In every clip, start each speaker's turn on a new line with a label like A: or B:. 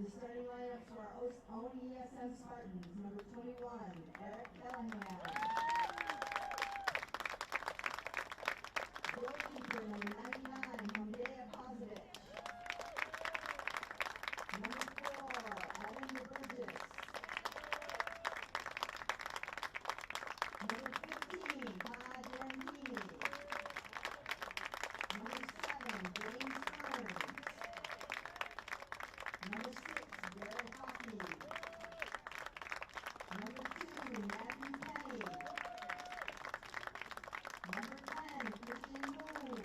A: the starting lineup for our own ESM Spartans. Number 21, Eric Callahan. Goalkeeper, number 99, Mondea Positive. Number 4, Adam Burgess. Number 15, Todd Yarantini. Number 7, James Burns. Number 6, Garrett Hockey. Number 2, Matthew Penny. Number 10, Christian Moon.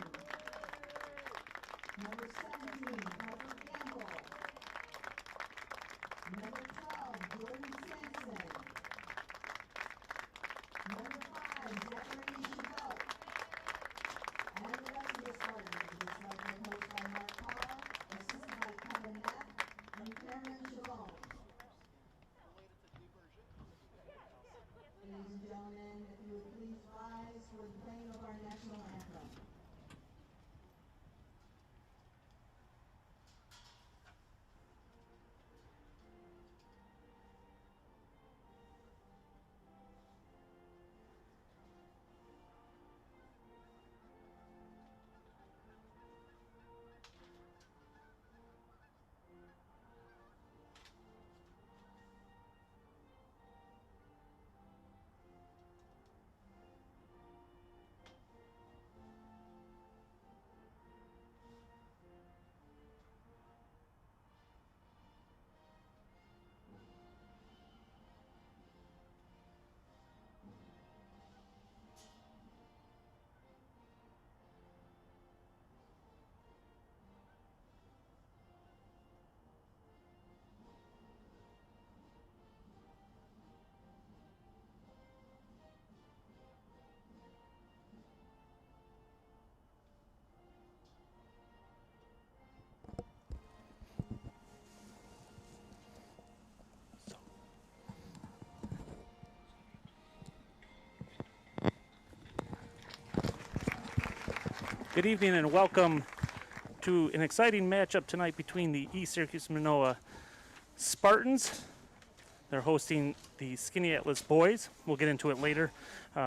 A: Number 17, Harper Campbell. Number 12, Jordan Sampson. Number 5, Zachary Chabot. And the rest of the starters is started coached by Mark Paula, assisted by Kevin Neff and Cameron Chabot. Ladies and gentlemen, if you would please rise for the playing of our national anthem.
B: Good evening and welcome to an exciting matchup tonight between the East Syracuse Manoa Spartans. They're hosting the Skaneateles boys. We'll get into it later.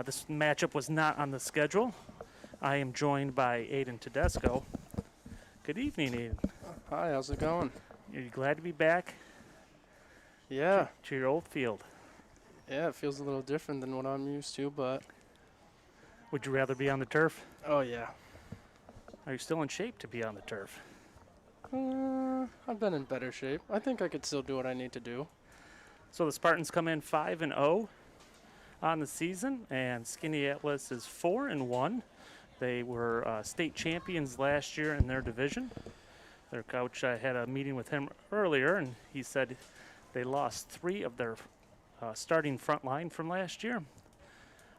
B: This matchup was not on the schedule. I am joined by Aiden Tedesco. Good evening, Aiden.
C: Hi, how's it going?
B: Are you glad to be back
C: Yeah,
B: to your old field?
C: yeah, it feels a little different than what I'm used to, but
B: Would you rather be on the turf?
C: oh yeah.
B: Are you still in shape to be on the turf?
C: I've been in better shape. I think I could still do what I need to do.
B: So the Spartans come in 5-0 on the season, and Skaneateles is 4-1. They were state champions last year in their division. Their coach, I had a meeting with him earlier, and he said they lost 3 of their starting front line from last year,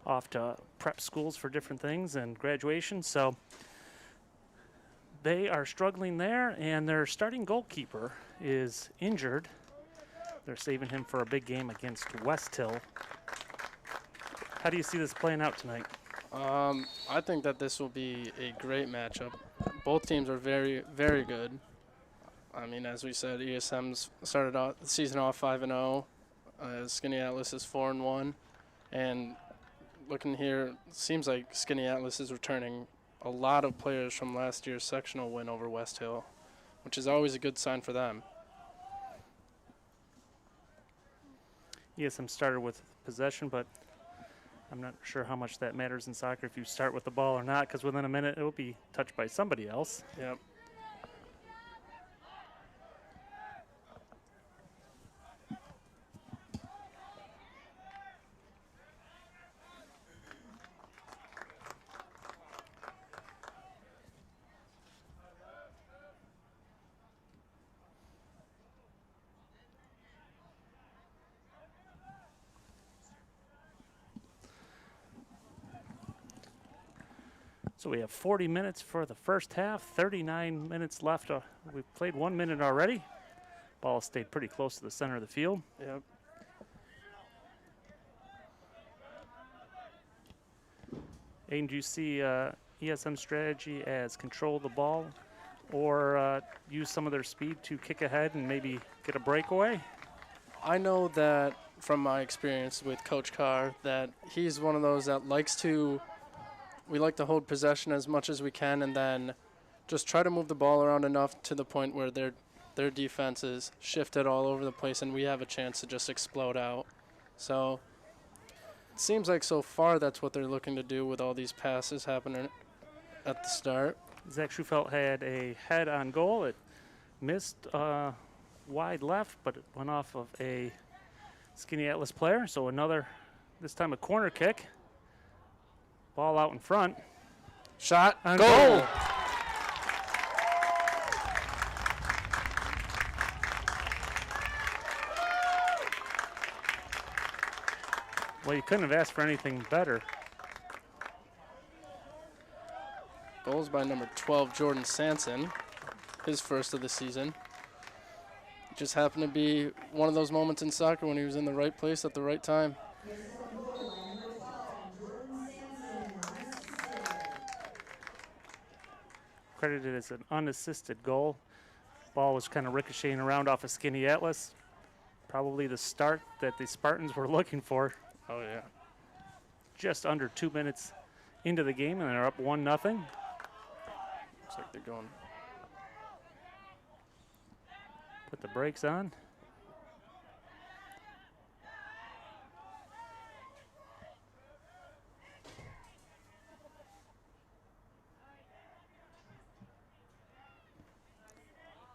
B: off to prep schools for different things and graduation. So they are struggling there, and their starting goalkeeper is injured. They're saving him for a big game against West Hill. How do you see this playing out tonight?
C: I think that this will be a great matchup. Both teams are very, very good. I mean, as we said, ESM's started off the season off 5-0. Skaneateles is 4-1, and looking here, it seems like Skaneateles is returning a lot of players from last year's sectional win over West Hill, which is always a good sign for them.
B: ESM started with possession, but I'm not sure how much that matters in soccer if you start with the ball or not, because within a minute it will be touched by somebody else.
C: Yep.
B: So we have 40 minutes for the first half, 39 minutes left. We've played 1 minute already. Ball stayed pretty close to the center of the field.
C: Yep.
B: Aiden, do you see ESM strategy as control the ball or use some of their speed to kick ahead and maybe get a breakaway?
C: I know that from my experience with Coach Carr that he's one of those that we like to hold possession as much as we can and then just try to move the ball around enough to the point where their defense is shifted all over the place and we have a chance to just explode out. So it seems like so far that's what they're looking to do with all these passes happening at the start.
B: Zach Schufelt had a head on goal. It missed wide left, but it went off of a Skaneateles player. So this time a corner kick. Ball out in front.
C: Shot,
B: On
C: goal!
B: Well, you couldn't have asked for anything better.
C: Goals by number 12, Jordan Sanson, his first of the season. Just happened to be one of those moments in soccer when he was in the right place at the right time.
B: Credited as an unassisted goal. Ball was kind of ricocheting around off of Skaneateles. Probably the start that the Spartans were looking for.
C: Oh, yeah.
B: Just under 2 minutes into the game, and they're up 1-0.
C: Looks like they're going.
B: Put the brakes on.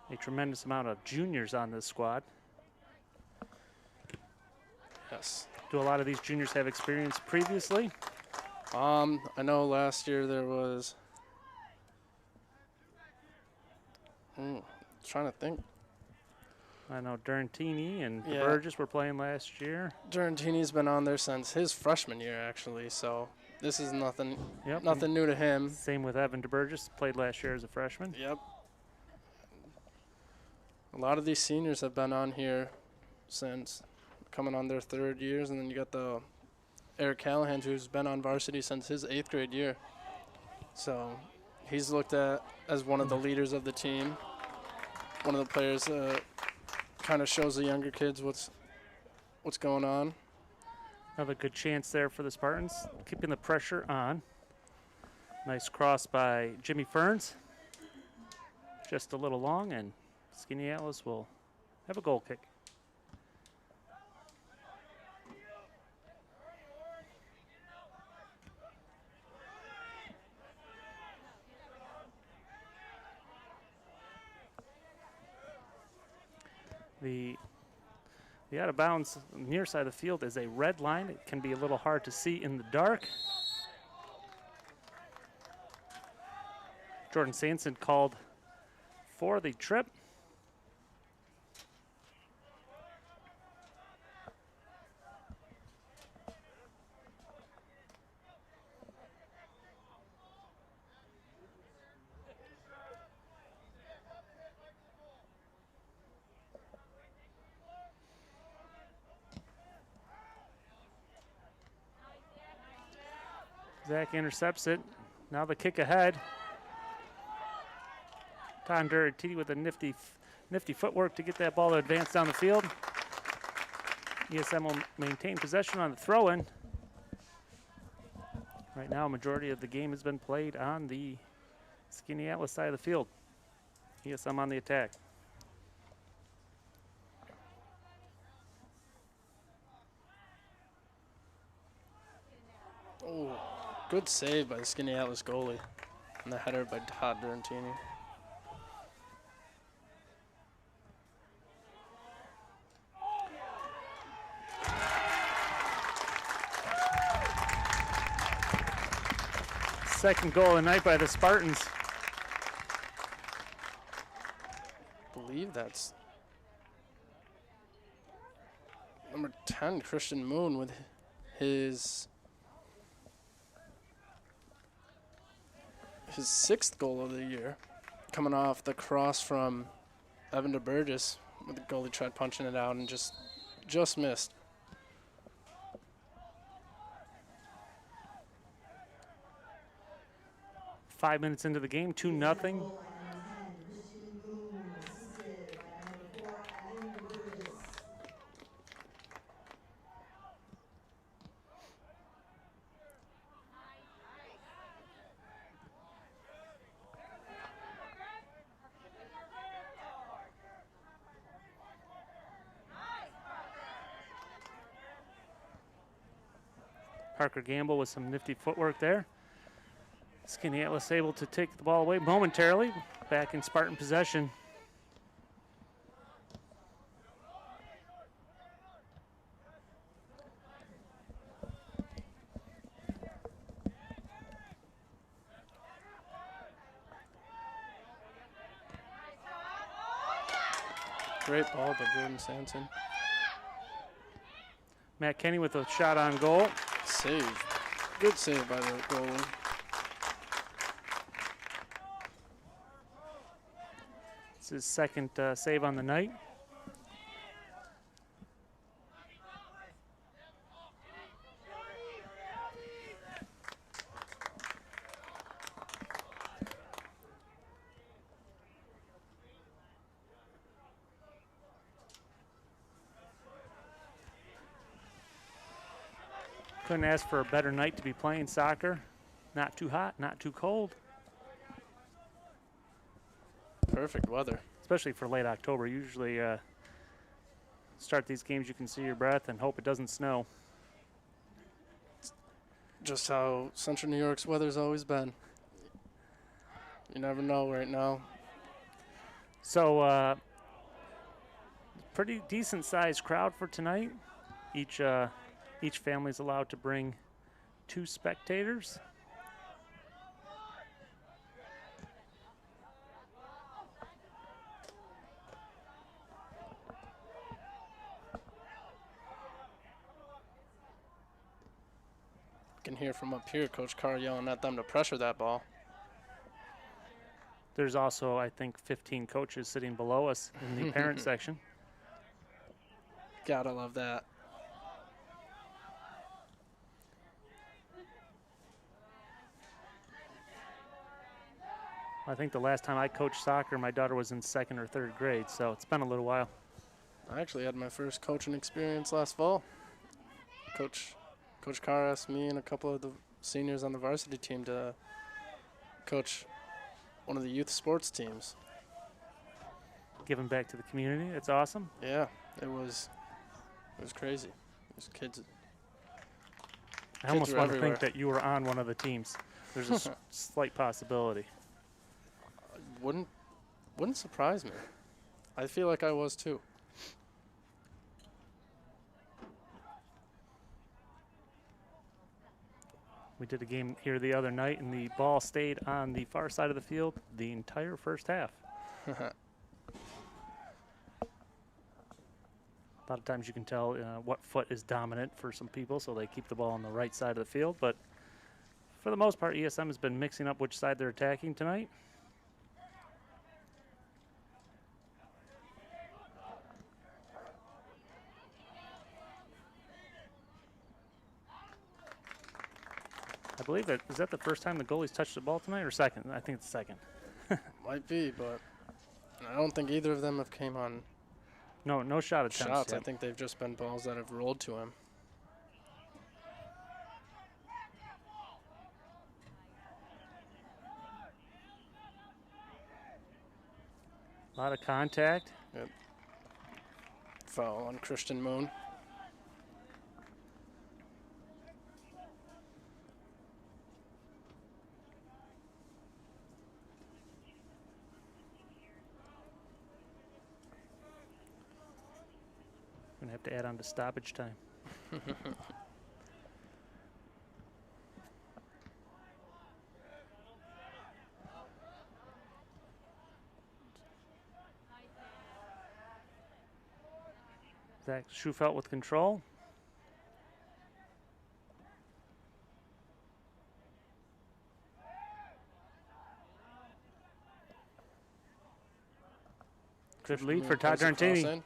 B: A tremendous amount of juniors on this squad.
C: Yes.
B: Do a lot of these juniors have experience previously?
C: I know last year there was. Trying to think.
B: I know Durantini and
C: Yeah.
B: Burgess were playing last year.
C: Durantini's been on there since his freshman year, actually. So this is nothing
B: Yep.
C: nothing new to him.
B: Same with Evan DeBurgess, played last year as a freshman.
C: Yep. A lot of these seniors have been on here since coming on their third years, and then you got the Eric Callahan, who's been on varsity since his 8th grade year. So he's looked at as one of the leaders of the team, one of the players kind of shows the younger kids what's going on.
B: Another good chance there for the Spartans, keeping the pressure on. Nice cross by Jimmy Ferns. Just a little long, and Skaneateles will have a goal kick. The out of bounds near side of the field is a red line. It can be a little hard to see in the dark. Jordan Sanson called for the trip. Zach intercepts it. Now the kick ahead. Tom Durantini with a nifty footwork to get that ball to advance down the field. ESM will maintain possession on the throw-in. Right now, a majority of the game has been played on the Skaneateles side of the field. ESM on the attack.
C: Oh, good save by the Skaneateles goalie. And the header by Todd Durantini.
B: Second goal of the night by the Spartans.
C: I believe that's number 10, Christian Moon, with his 6th goal of the year, coming off the cross from Evan DeBurgess, where the goalie tried punching it out and just missed.
B: .5 minutes into the game, 2-0. Parker Gamble with some nifty footwork there. Skaneateles able to take the ball away momentarily. Back in Spartan possession.
C: Great ball by Jordan Sanson.
B: Matt Kenny with a shot on goal.
C: Save. Good save by the goalie.
B: It's his second save on the night. Couldn't ask for a better night to be playing soccer. Not too hot, not too cold.
C: Perfect weather.
B: Especially for late October. Usually start these games, you can see your breath and hope it doesn't snow.
C: Just how Central New York's weather's always been. You never know right now.
B: So pretty decent sized crowd for tonight. Each family is allowed to bring 2 spectators.
C: You can hear from up here Coach Carr yelling at them to pressure that ball.
B: There's also, I think, 15 coaches sitting below us in the parent section.
C: Gotta love that.
B: I think the last time I coached soccer, my daughter was in 2nd or 3rd grade, so it's been a little while.
C: I actually had my first coaching experience last fall. Coach Carr asked me and a couple of the seniors on the varsity team to coach one of the youth sports teams.
B: Giving back to the community, it's awesome.
C: Yeah, it was crazy. Those kids.
B: I almost
C: were
B: want to
C: everywhere.
B: think that you were on one of the teams. There's a slight possibility.
C: Wouldn't surprise me. I feel like I was too.
B: We did a game here the other night, and the ball stayed on the far side of the field the entire first half. A lot of times you can tell what foot is dominant for some people, so they keep the ball on the right side of the field. But for the most part, ESM has been mixing up which side they're attacking tonight. I believe that, is that the first time the goalie's touched the ball tonight, or second? I think it's second.
C: Might be, but I don't think either of them have came on
B: No shot attempts
C: shots.
B: yet.
C: I think they've just been balls that have rolled to him.
B: A lot of contact.
C: Yep. Foul on Christian Moon.
B: Gonna have to add on to stoppage time. Zach Schufelt with control. Good lead for Todd Garantini.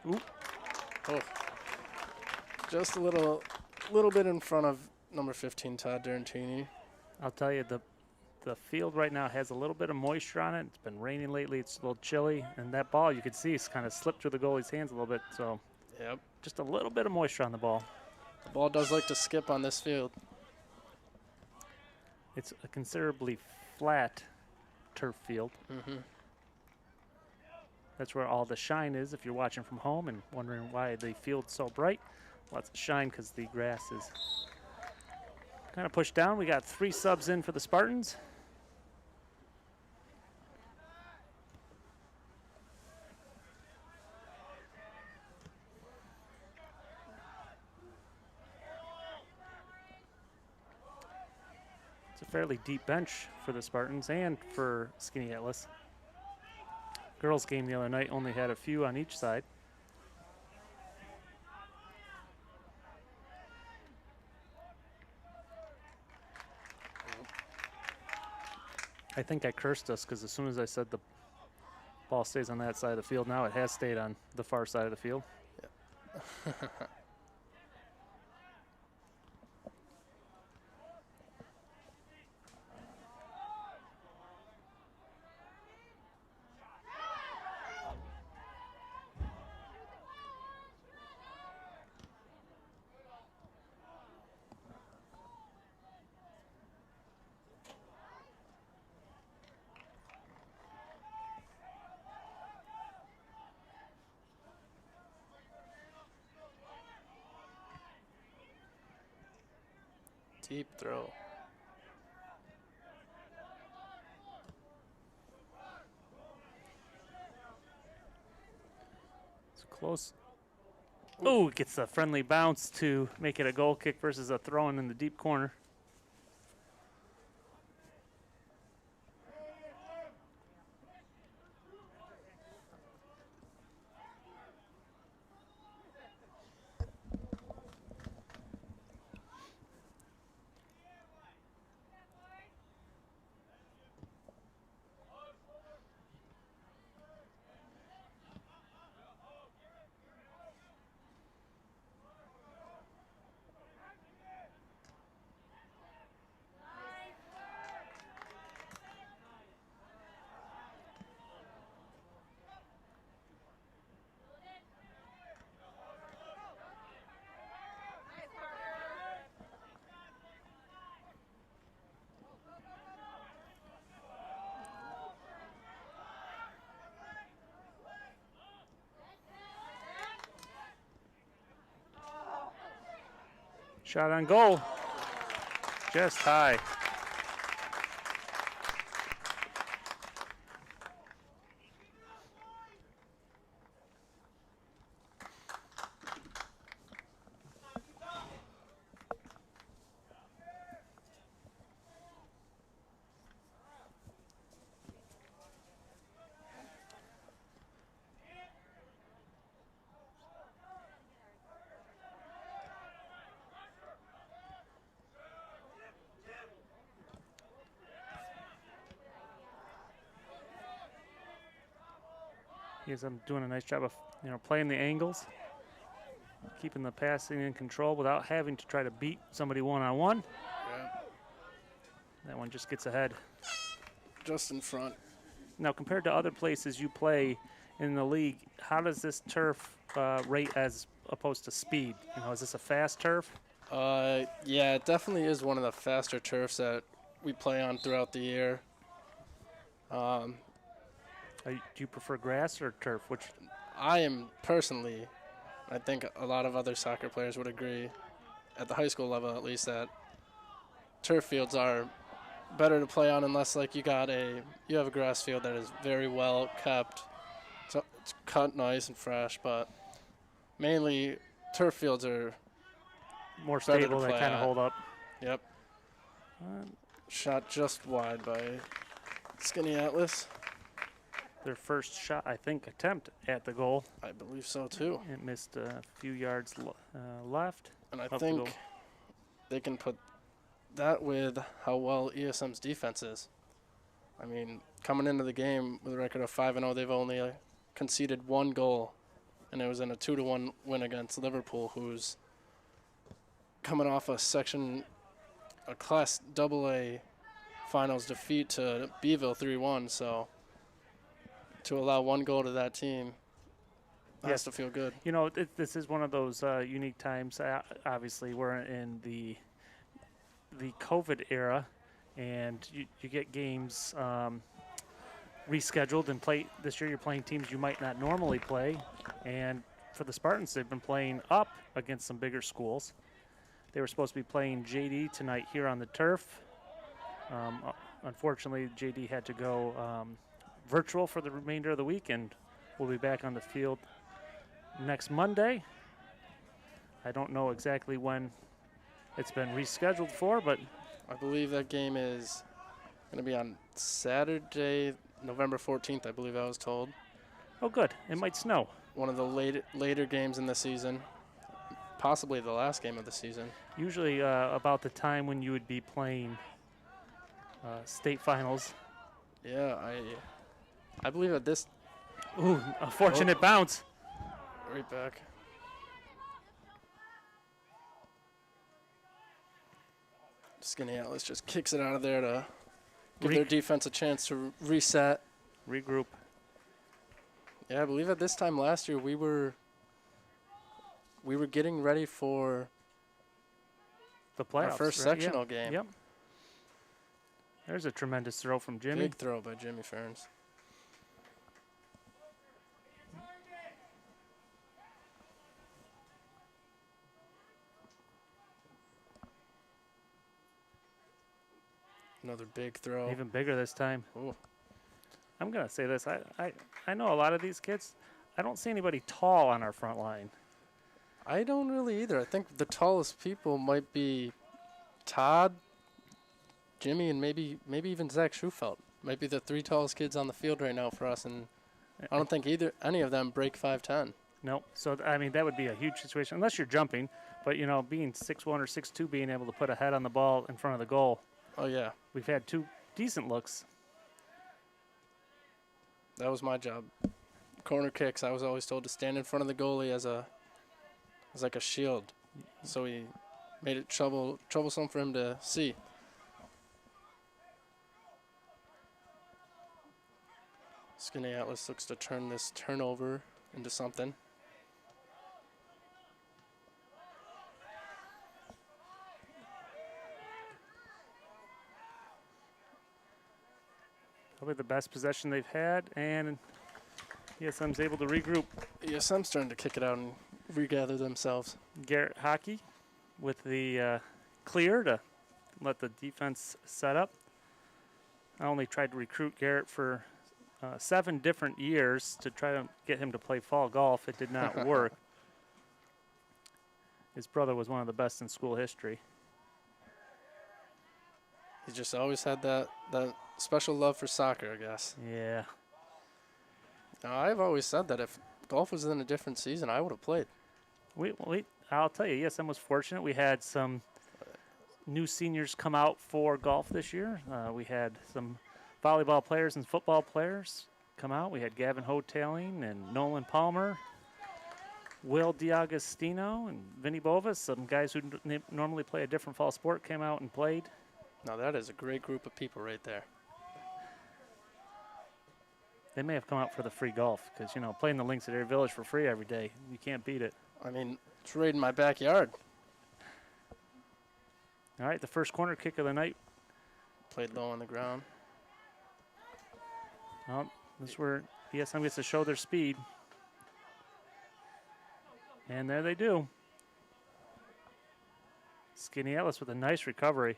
B: Ooh.
C: Oh. Just a little bit in front of number 15, Todd Garantini.
B: I'll tell you, the field right now has a little bit of moisture on it. It's been raining lately. It's a little chilly. And that ball, you could see, it's kind of slipped through the goalie's hands a little bit. So
C: Yep.
B: just a little bit of moisture on the ball.
C: The ball does like to skip on this field.
B: It's a considerably flat turf field.
C: Mm-hmm.
B: That's where all the shine is if you're watching from home and wondering why the field's so bright. Lots of shine because the grass is kind of pushed down. We got 3 subs in for the Spartans. It's a fairly deep bench for the Spartans and for Skaneateles. Girls game the other night only had a few on each side. I think I cursed us because as soon as I said the ball stays on that side of the field, now it has stayed on the far side of the field.
C: Yep. Deep throw.
B: It's close. Oh, gets a friendly bounce to make it a goal kick versus a throw-in in the deep corner. Shot on goal. Just high. I'm doing a nice job of playing the angles, keeping the passing in control without having to try to beat somebody one-on-one.
C: Yeah.
B: That one just gets ahead.
C: Just in front.
B: Now, compared to other places you play in the league, how does this turf rate as opposed to speed? Is this a fast turf?
C: Yeah, it definitely is one of the faster turfs that we play on throughout the year.
B: Do you prefer grass or turf? Which?
C: I am personally, I think a lot of other soccer players would agree, at the high school level at least, that turf fields are better to play on unless like you have a grass field that is very well kept. It's cut nice and fresh, but mainly turf fields are
B: More
C: better
B: stable,
C: to
B: they
C: play
B: kind of
C: at.
B: hold up.
C: Yep. Shot just wide by Skaneateles.
B: Their first shot, I think, attempt at the goal.
C: I believe so too.
B: It missed a few yards left.
C: And I
B: of the
C: think
B: goal.
C: they can put that with how well ESM's defense is. I mean, coming into the game with a record of 5-0, they've only conceded 1 goal, and it was in a 2-1 win against Liverpool, who's coming off a Class AA finals defeat to Beeville 3-1. So to allow 1 goal to that team has to feel good.
B: This is one of those unique times. Obviously, we're in the COVID era, and you get games rescheduled and play. This year you're playing teams you might not normally play, and for the Spartans, they've been playing up against some bigger schools. They were supposed to be playing JD tonight here on the turf. Unfortunately, JD had to go virtual for the remainder of the week, and we'll be back on the field next Monday. I don't know exactly when it's been rescheduled for, but
C: I believe that game is going to be on Saturday, November 14th, I believe I was told.
B: oh, good. It might snow.
C: One of the later games in the season, possibly the last game of the season.
B: Usually about the time when you would be playing state finals.
C: Yeah, I believe at this.
B: Ooh, a fortunate bounce.
C: Right back. Skaneateles just kicks it out of there to give their defense a chance to reset.
B: Regroup.
C: Yeah, I believe at this time last year we were getting ready for
B: The playoffs.
C: our first
B: right?
C: sectional
B: Yep.
C: game.
B: Yep. There's a tremendous throw from Jimmy.
C: Big throw by Jimmy Ferns. Another big throw.
B: Even bigger this time.
C: Ooh.
B: I'm going to say this. I know a lot of these kids. I don't see anybody tall on our front line.
C: I don't really either. I think the tallest people might be Todd, Jimmy, and maybe even Zach Schufelt. Might be the three tallest kids on the field right now for us, and I don't think any of them break 5'10".
B: No. So, I mean, that would be a huge situation, unless you're jumping. But, you know, being 6'1" or 6'2", being able to put a head on the ball in front of the goal.
C: Oh, yeah.
B: We've had two decent looks.
C: That was my job. Corner kicks, I was always told to stand in front of the goalie as like a shield. So he made it troublesome for him to see. Skaneateles looks to turn this turnover into something.
B: Probably the best possession they've had, and ESM's able to regroup.
C: ESM's starting to kick it out and regather themselves.
B: Garrett Hockey with the clear to let the defense set up. I only tried to recruit Garrett for 7 different years to try to get him to play fall golf. It did not work. His brother was one of the best in school history.
C: He just always had that special love for soccer, I guess.
B: Yeah.
C: Now, I've always said that if golf was in a different season, I would have played.
B: I'll tell you, ESM was fortunate. We had some new seniors come out for golf this year. We had some volleyball players and football players come out. We had Gavin Hotailing and Nolan Palmer, Will D'Agostino, and Vinny Bovis. Some guys who normally play a different fall sport came out and played.
C: Now, that is a great group of people right there.
B: They may have come out for the free golf because, you know, playing the links at Air Village for free every day, you can't beat it.
C: I mean, it's right in my backyard.
B: All right, the first corner kick of the night.
C: Played low on the ground.
B: Well, this is where ESM gets to show their speed. And there they do. Skaneateles with a nice recovery.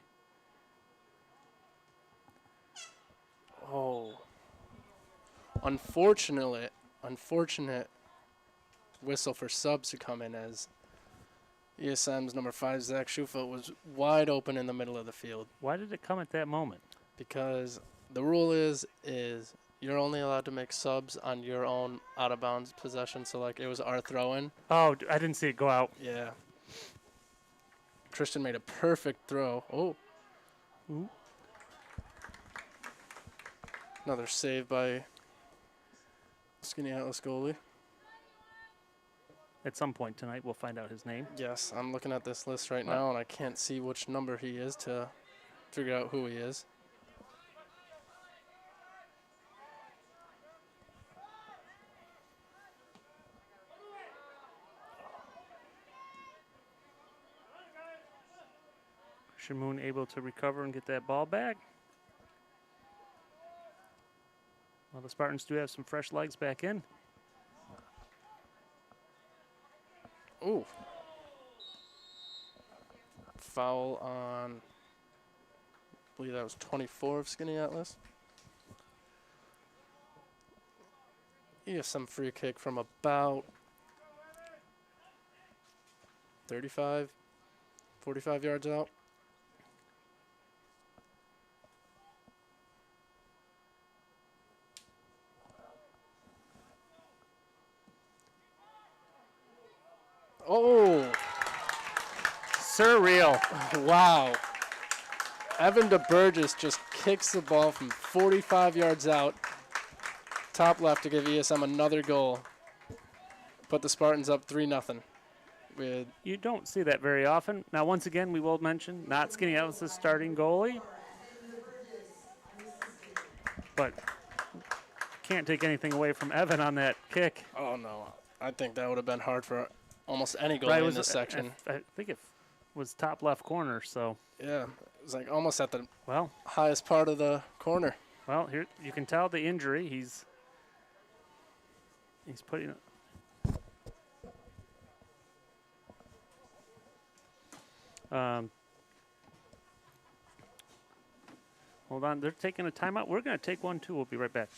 C: Oh. Unfortunate whistle for subs to come in as ESM's number 5, Zach Schufelt, was wide open in the middle of the field.
B: Why did it come at that moment?
C: Because the rule is you're only allowed to make subs on your own out-of-bounds possession. So, like, it was our throw-in.
B: Oh, I didn't see it go out.
C: Yeah. Christian made a perfect throw. Oh.
B: Ooh.
C: Another save by Skaneateles goalie.
B: At some point tonight, we'll find out his name.
C: Yes, I'm looking at this list right now, and I can't see which number he is to figure out who he is.
B: Christian Moon able to recover and get that ball back. Well, the Spartans do have some fresh legs back in.
C: Ooh. Foul on, I believe that was 24 of Skaneateles. ESM free kick from about 35, 45 yards out. Oh,
B: Surreal.
C: wow. Evan DeBurgess just kicks the ball from 45 yards out, top left to give ESM another goal. Put the Spartans up 3-0. With
B: You don't see that very often. Now, once again, we will mention not Skaneateles' starting goalie, but can't take anything away from Evan on that kick.
C: oh no, I think that would have been hard for almost any goalie
B: Right, it
C: in
B: was-
C: this section.
B: I think it was top left corner. So,
C: Yeah, it was like almost at the
B: well,
C: highest part of the corner.
B: here you can tell the injury. He's putting. Hold on, they're taking a timeout. We're going to take one too. We'll be right back.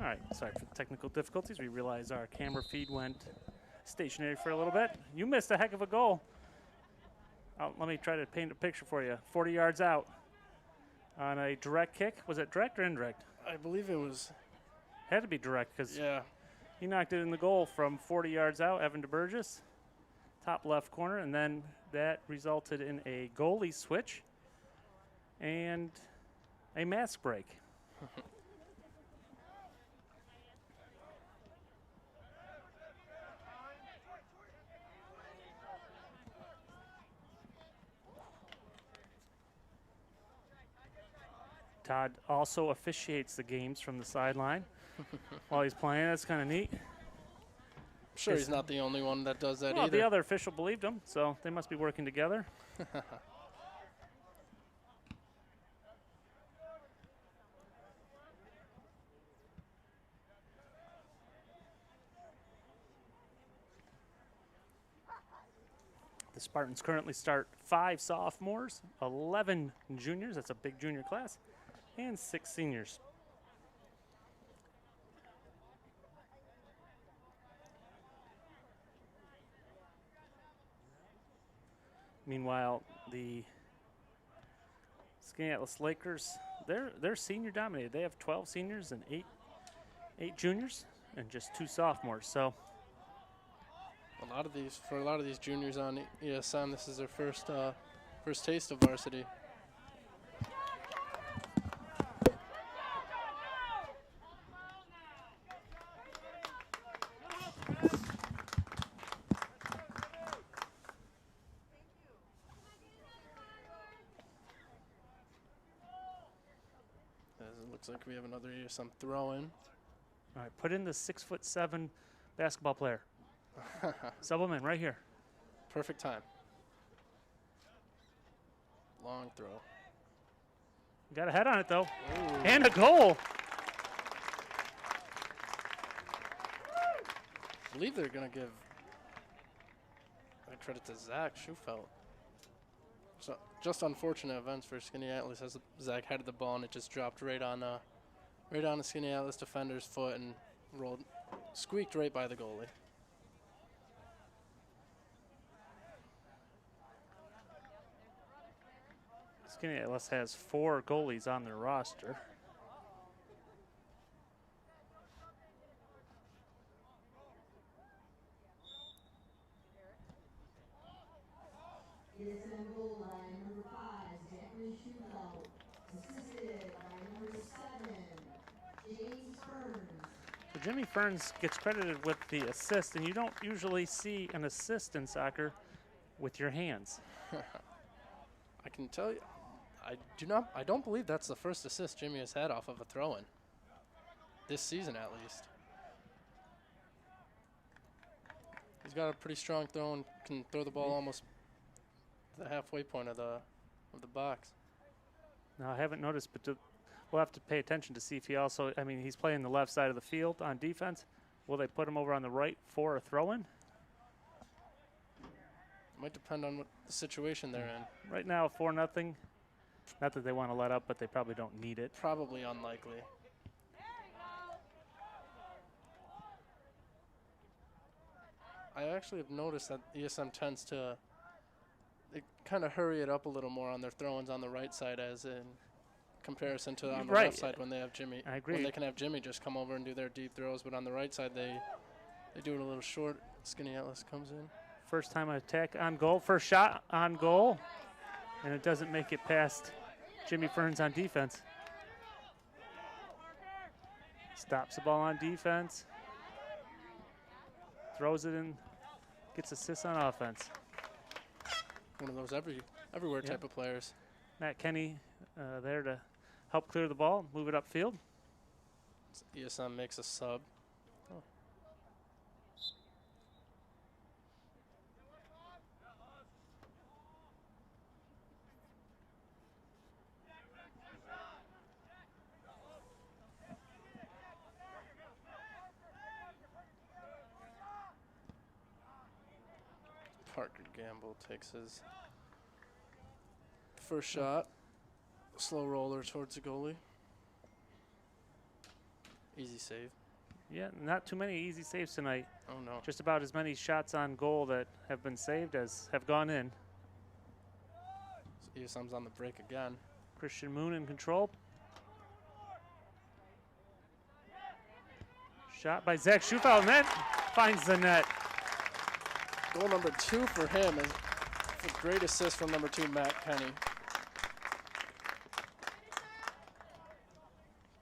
B: All right, sorry for the technical difficulties. We realized our camera feed went stationary for a little bit. You missed a heck of a goal. Let me try to paint a picture for you. 40 yards out on a direct kick. Was it direct or indirect?
C: I believe it was,
B: Had to be direct because
C: yeah.
B: he knocked it in the goal from 40 yards out, Evan DeBurgess, top left corner, and then that resulted in a goalie switch and a mask break. Todd also officiates the games from the sideline while he's playing. That's kind of neat.
C: I'm sure he's not the only one that does that
B: Well,
C: either.
B: the other official believed him, so they must be working together. The Spartans currently start 5 sophomores, 11 juniors, that's a big junior class, and 6 seniors. Meanwhile, the Skinatlas Lakers, they're senior dominated. They have 12 seniors and 8 juniors and just 2 sophomores. So
C: for a lot of these juniors on ESM, this is their first taste of varsity. It looks like we have another ESM throw-in.
B: all right, put in the 6'7" basketball player. Sub him in right here.
C: Perfect time. Long throw.
B: Got a head on it though,
C: Ooh.
B: and a goal.
C: believe they're going to give credit to Zach Schufelt. So just unfortunate events for Skaneateles as Zach headed the ball and it just dropped right on the Skaneateles defender's foot and squeaked right by the goalie.
B: Skinatlas has 4 goalies on their roster.
A: ESM goal line number 5, Zachary Schufelt, assisted by number 7, James Burns.
B: So Jimmy Ferns gets credited with the assist, and you don't usually see an assist in soccer with your hands.
C: I can tell you, I don't believe that's the first assist Jimmy has had off of a throw-in. This season, at least. He's got a pretty strong throw and can throw the ball almost the halfway point of the box.
B: Now, I haven't noticed, but we'll have to pay attention to see if he also, I mean, he's playing the left side of the field on defense. Will they put him over on the right for a throw-in?
C: Might depend on what the situation they're in.
B: Right now, 4-0. Not that they want to let up, but they probably don't need it.
C: Probably unlikely. I actually have noticed that ESM tends to kind of hurry it up a little more on their throw-ins on the right side as in comparison to on the left side when they have Jimmy.
B: I agree.
C: When they can have Jimmy just come over and do their deep throws, but on the right side they do it a little short. Skaneateles comes in.
B: First time attack on goal. First shot on goal. And it doesn't make it past Jimmy Ferns on defense. Stops the ball on defense. Throws it in. Gets assists on offense.
C: One of those everywhere type of players.
B: Matt Kenny there to help clear the ball, move it upfield.
C: ESM makes a sub. Oh. Parker Gamble takes his first shot. Slow roller towards the goalie. Easy save.
B: Yeah, not too many easy saves tonight.
C: Oh, no.
B: Just about as many shots on goal that have been saved as have gone in.
C: So ESM's on the break again.
B: Christian Moon in control. Shot by Zach Schufelt, and that finds the net.
C: Goal number 2 for him is a great assist from number 2, Matt Kenny.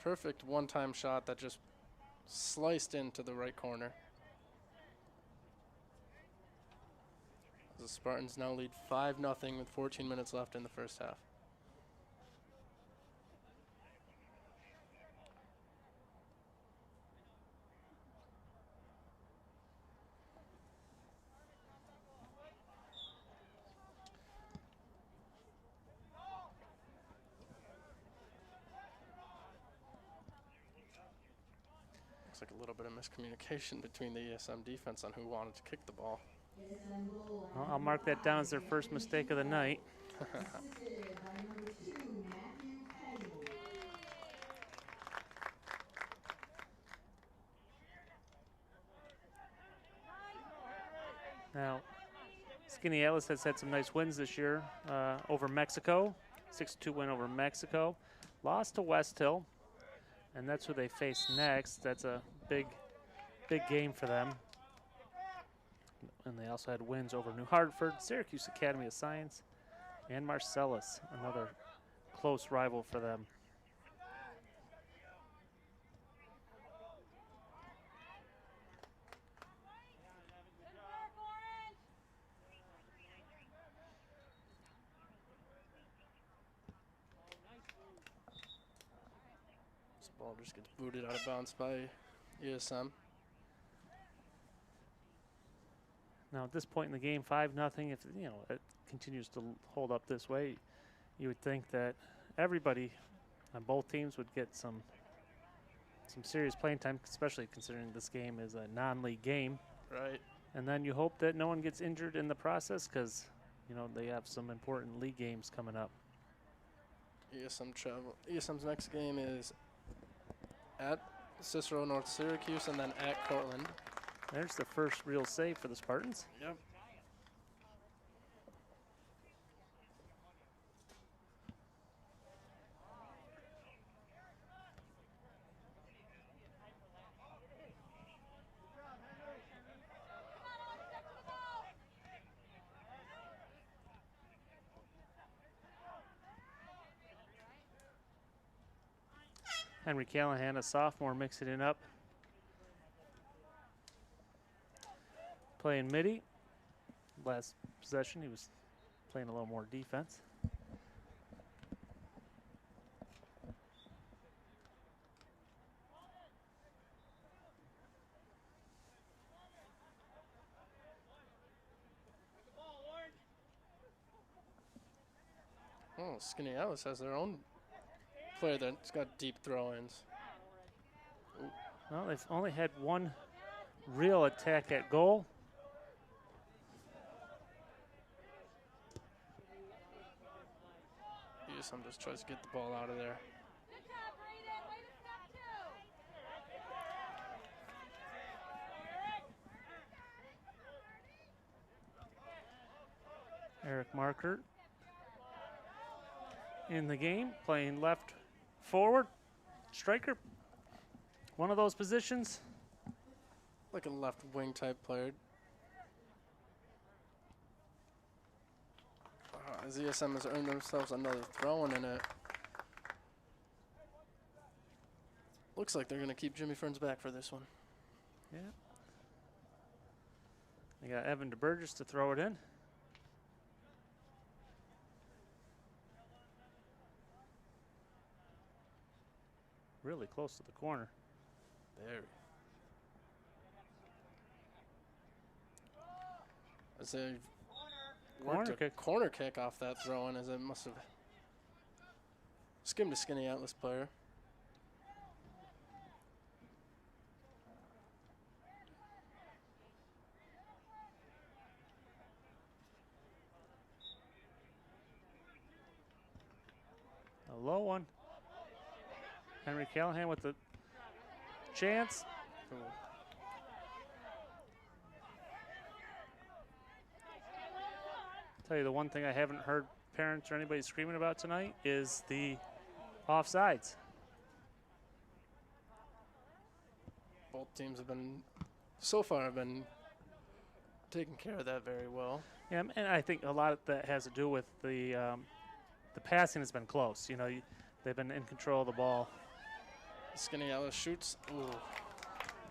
C: Perfect one-time shot that just sliced into the right corner. The Spartans now lead 5-0 with 14 minutes left in the first half. Looks like a little bit of miscommunication between the ESM defense on who wanted to kick the ball.
B: Well, I'll mark that down as their first mistake of the night. Now, Skaneateles has had some nice wins this year over Mexico. 6-2 win over Mexico. Lost to West Hill, and that's who they face next. That's a big game for them. And they also had wins over New Hartford, Syracuse Academy of Science, and Marcellus, another close rival for them.
C: This ball just gets booted out of bounds by ESM.
B: Now at this point in the game, 5-0. If it continues to hold up this way, you would think that everybody on both teams would get some serious playing time, especially considering this game is a non-league game.
C: Right.
B: And then you hope that no one gets injured in the process because, you know, they have some important league games coming up.
C: ESM travel. ESM's next game is at Cicero, North Syracuse, and then at Cortland.
B: There's the first real save for the Spartans.
C: Yep.
B: Henry Callahan, a sophomore, mixing it up. Playing midi. Last possession, he was playing a little more defense.
C: Oh, Skaneateles has their own player that's got deep throw-ins.
B: Well, they've only had one real attack at goal.
C: ESM just tries to get the ball out of there.
B: Eric Markert in the game, playing left forward, striker. One of those positions.
C: Like a left wing type player. As ESM has earned themselves another throw-in in it. Looks like they're going to keep Jimmy Ferns back for this one.
B: Yeah. They got Evan DeBurgess to throw it in. Really close to the corner.
C: Very. As they worked a corner kick off that throw-in, as it must have skimmed a Skaneateles player.
B: A low one. Henry Callahan with the chance.
C: Ooh.
B: Tell you the one thing I haven't heard parents or anybody screaming about tonight is the offsides.
C: Both teams have been, so far, taking care of that very well.
B: Yeah, and I think a lot of that has to do with the passing has been close. You know, they've been in control of the ball.
C: Skaneateles shoots. Ooh.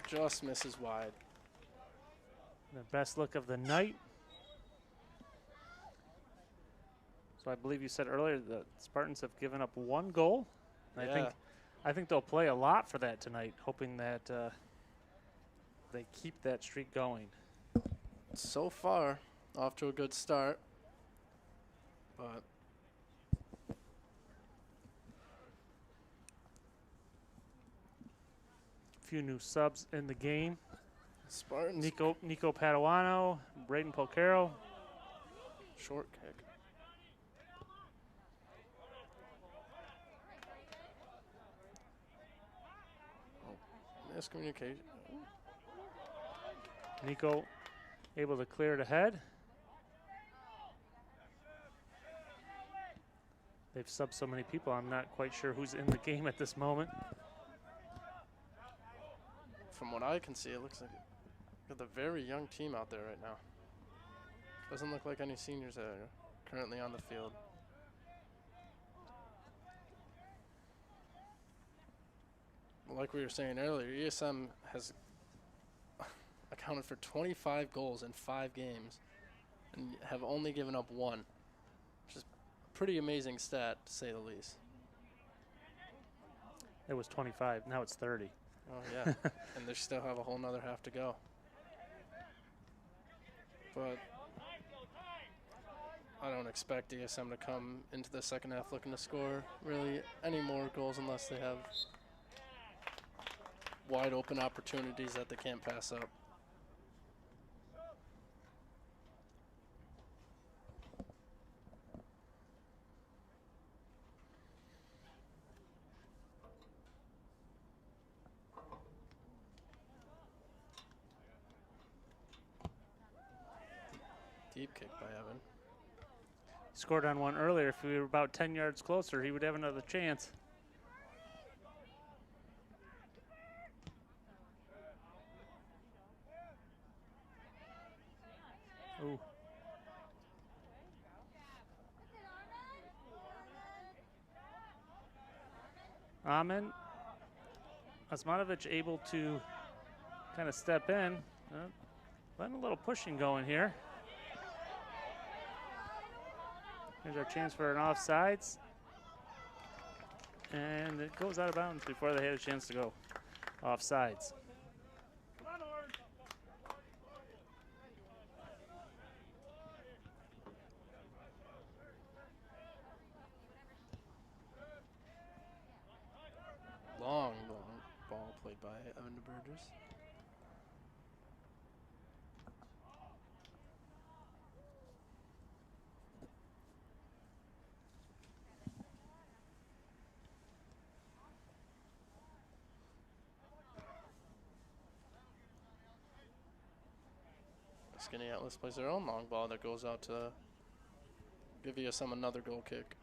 C: Just misses wide.
B: The best look of the night. So I believe you said earlier the Spartans have given up one goal. And
C: Yeah.
B: I think they'll play a lot for that tonight, hoping that they keep that streak going.
C: So far, off to a good start. But
B: Few new subs in the game.
C: Spartans.
B: Nico Paduano, Braden Polcaro.
C: Short kick. Oh, miscommunication.
B: Nico able to clear it ahead. They've subbed so many people, I'm not quite sure who's in the game at this moment.
C: From what I can see, it looks like got a very young team out there right now. Doesn't look like any seniors that are currently on the field. Like we were saying earlier, ESM has accounted for 25 goals in 5 games and have only given up 1, which is a pretty amazing stat, to say the least.
B: It was 25, now it's 30.
C: Oh, yeah. And they still have a whole nother half to go. But I don't expect ESM to come into the second half looking to score really any more goals unless they have wide open opportunities that they can't pass up. deep kick by Evan.
B: Scored on one earlier. If we were about 10 yards closer, he would have another chance. Ooh. Amen. Osmanovic able to kind of step in. Letting a little pushing going here. Here's our chance for an offsides. And it goes out of bounds before they had a chance to go offsides.
C: Long ball played by Evan DeBurgers. Skaneateles plays their own long ball that goes out to give ESM another goal kick.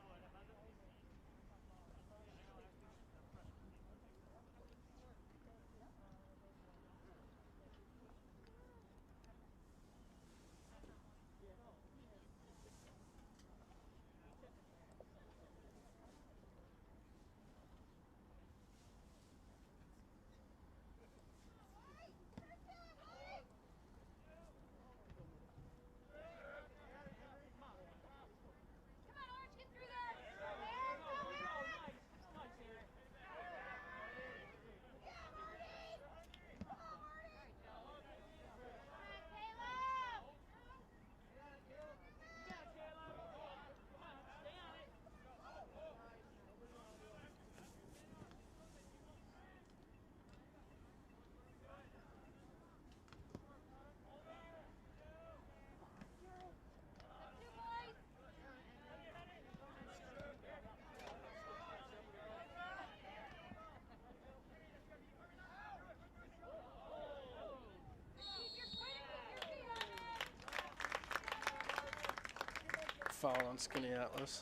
C: Foul on Skaneateles.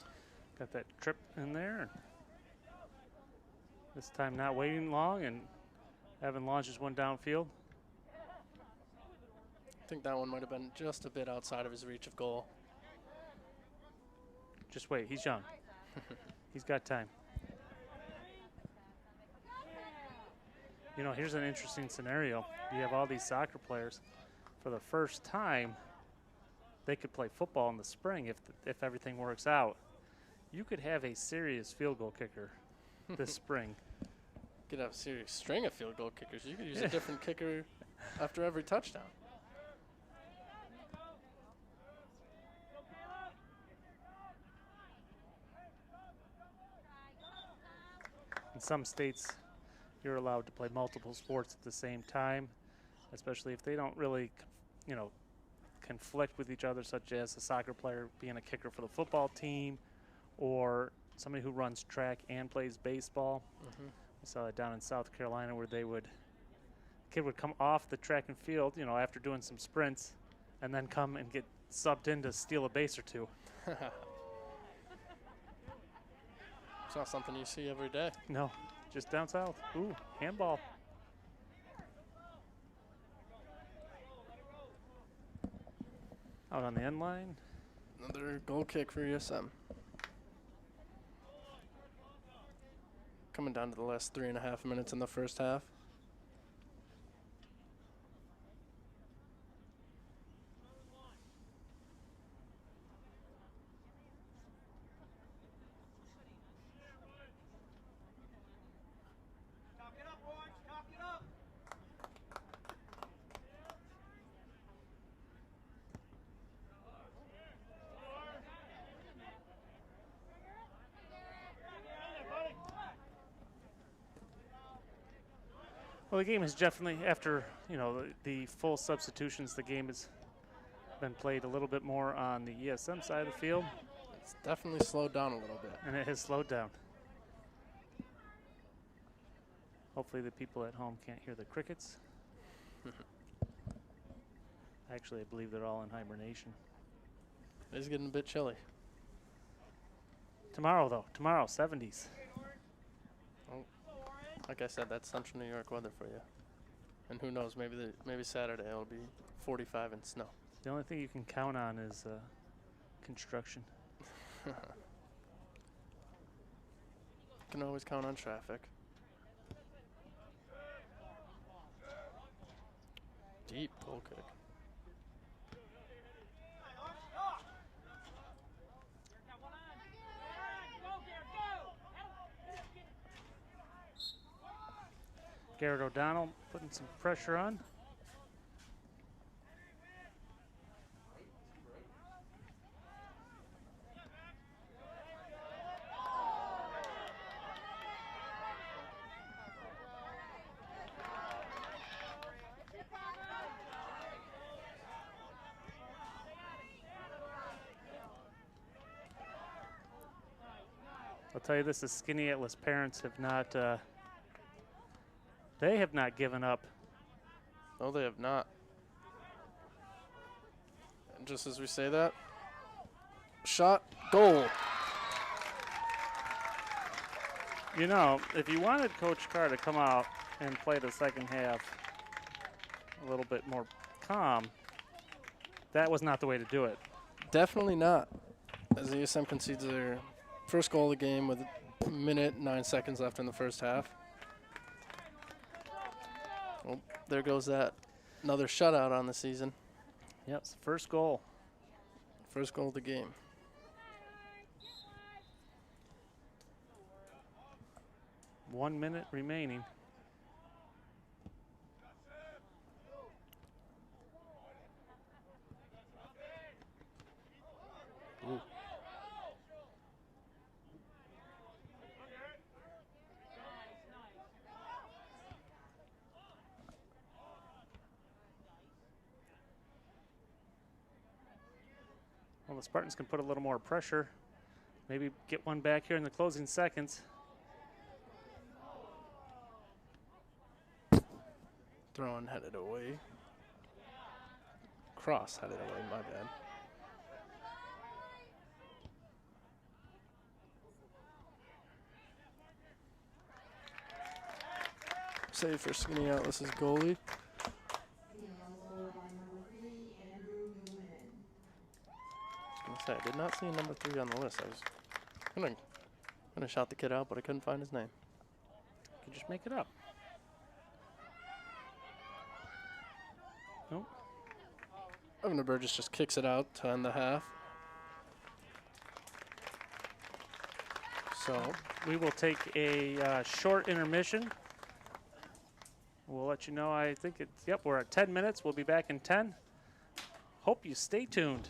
B: Got that trip in there. This time not waiting long, and Evan launches one downfield.
C: I think that one might have been just a bit outside of his reach of goal.
B: Just wait, he's young. He's got time. You know, here's an interesting scenario. You have all these soccer players. For the first time, they could play football in the spring if everything works out. You could have a serious field goal kicker this spring.
C: You could have a serious string of field goal kickers. You could use a different kicker after every touchdown.
B: In some states, you're allowed to play multiple sports at the same time, especially if they don't really, you know, conflict with each other, such as a soccer player being a kicker for the football team or somebody who runs track and plays baseball.
C: Mm-hmm.
B: We saw that down in South Carolina where kid would come off the track and field, you know, after doing some sprints and then come and get subbed in to steal a base or two.
C: It's not something you see every day.
B: No, just down south. Ooh, handball. Out on the end line.
C: Another goal kick for ESM. Coming down to the last 3.5 minutes in the first half.
B: Well, the game is definitely, after, you know, the full substitutions, the game has been played a little bit more on the ESM side of the field.
C: It's definitely slowed down a little bit.
B: And it has slowed down. Hopefully the people at home can't hear the crickets. Actually, I believe they're all in hibernation.
C: It's getting a bit chilly.
B: Tomorrow, though. Tomorrow, 70s.
C: Like I said, that's Central New York weather for you. And who knows, maybe Saturday it'll be 45 and snow.
B: The only thing you can count on is construction.
C: Can always count on traffic. Deep goal kick.
B: Garrett O'Donnell putting some pressure on. I'll tell you this, the Skaneateles parents have not, they have not given up.
C: No, they have not. And just as we say that, shot, goal.
B: You know, if you wanted Coach Carr to come out and play the second half a little bit more calm, that was not the way to do it.
C: Definitely not. As ESM concedes their first goal of the game with a minute, 9 seconds left in the first half. Well, there goes that. Another shutout on the season.
B: Yes, first goal.
C: First goal of the game.
B: One minute remaining. Ooh. Well, the Spartans can put a little more pressure. Maybe get one back here in the closing seconds.
C: Throwing headed away. Cross headed away, my bad. Save for Skaneateles' goalie. I was gonna say, I did not see a number 3 on the list. I was gonna shout the kid out, but I couldn't find his name.
B: You can just make it up. Nope.
C: Evan Burgess just kicks it out to end the half. So
B: We will take a short intermission. We'll let you know. I think it's, yep, we're at 10 minutes. We'll be back in 10. Hope you stay tuned.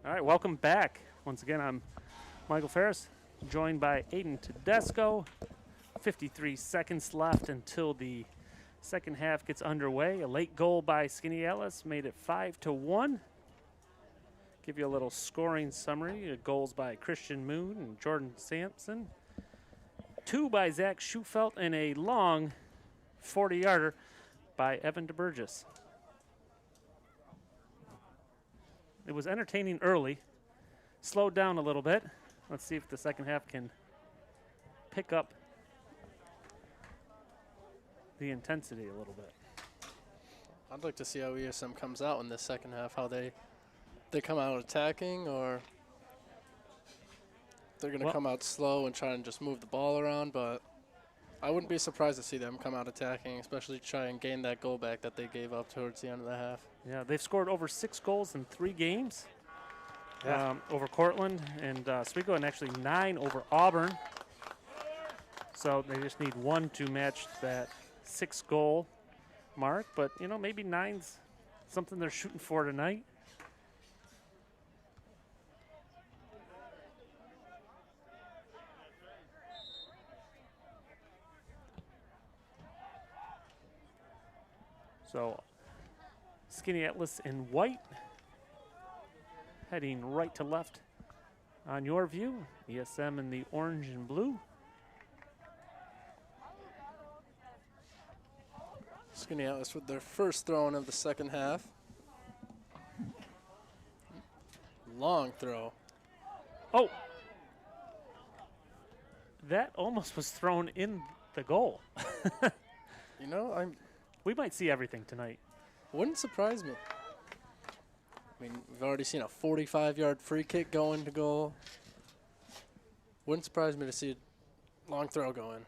B: All right, welcome back. Once again, I'm Michael Ferris, joined by Aiden Tedesco. 53 seconds left until the second half gets underway. A late goal by Skaneateles made it 5-1. Give you a little scoring summary. Goals by Christian Moon and Jordan Sampson. 2 by Zach Schufelt and a long 40-yarder by Evan DeBurgess. It was entertaining early, slowed down a little bit. Let's see if the second half can pick up the intensity a little bit.
C: I'd like to see how ESM comes out in the second half, how they come out attacking, or they're going to come out slow and try and just move the ball around, but I wouldn't be surprised to see them come out attacking, especially try and gain that goal back that they gave up towards the end of the half.
B: Yeah, they've scored over 6 goals in 3 games over Cortland and Oswego, and actually 9 over Auburn. So they just need 1 to match that 6-goal mark. But, you know, maybe 9's something they're shooting for tonight. So Skaneateles in white, heading right to left on your view. ESM in the orange and blue.
C: Skaneateles with their first throw-in of the second half. Long throw.
B: Oh, that almost was thrown in the goal.
C: You know,
B: We might see everything tonight.
C: wouldn't surprise me. I mean, we've already seen a 45-yard free kick go into goal. Wouldn't surprise me to see a long throw go in.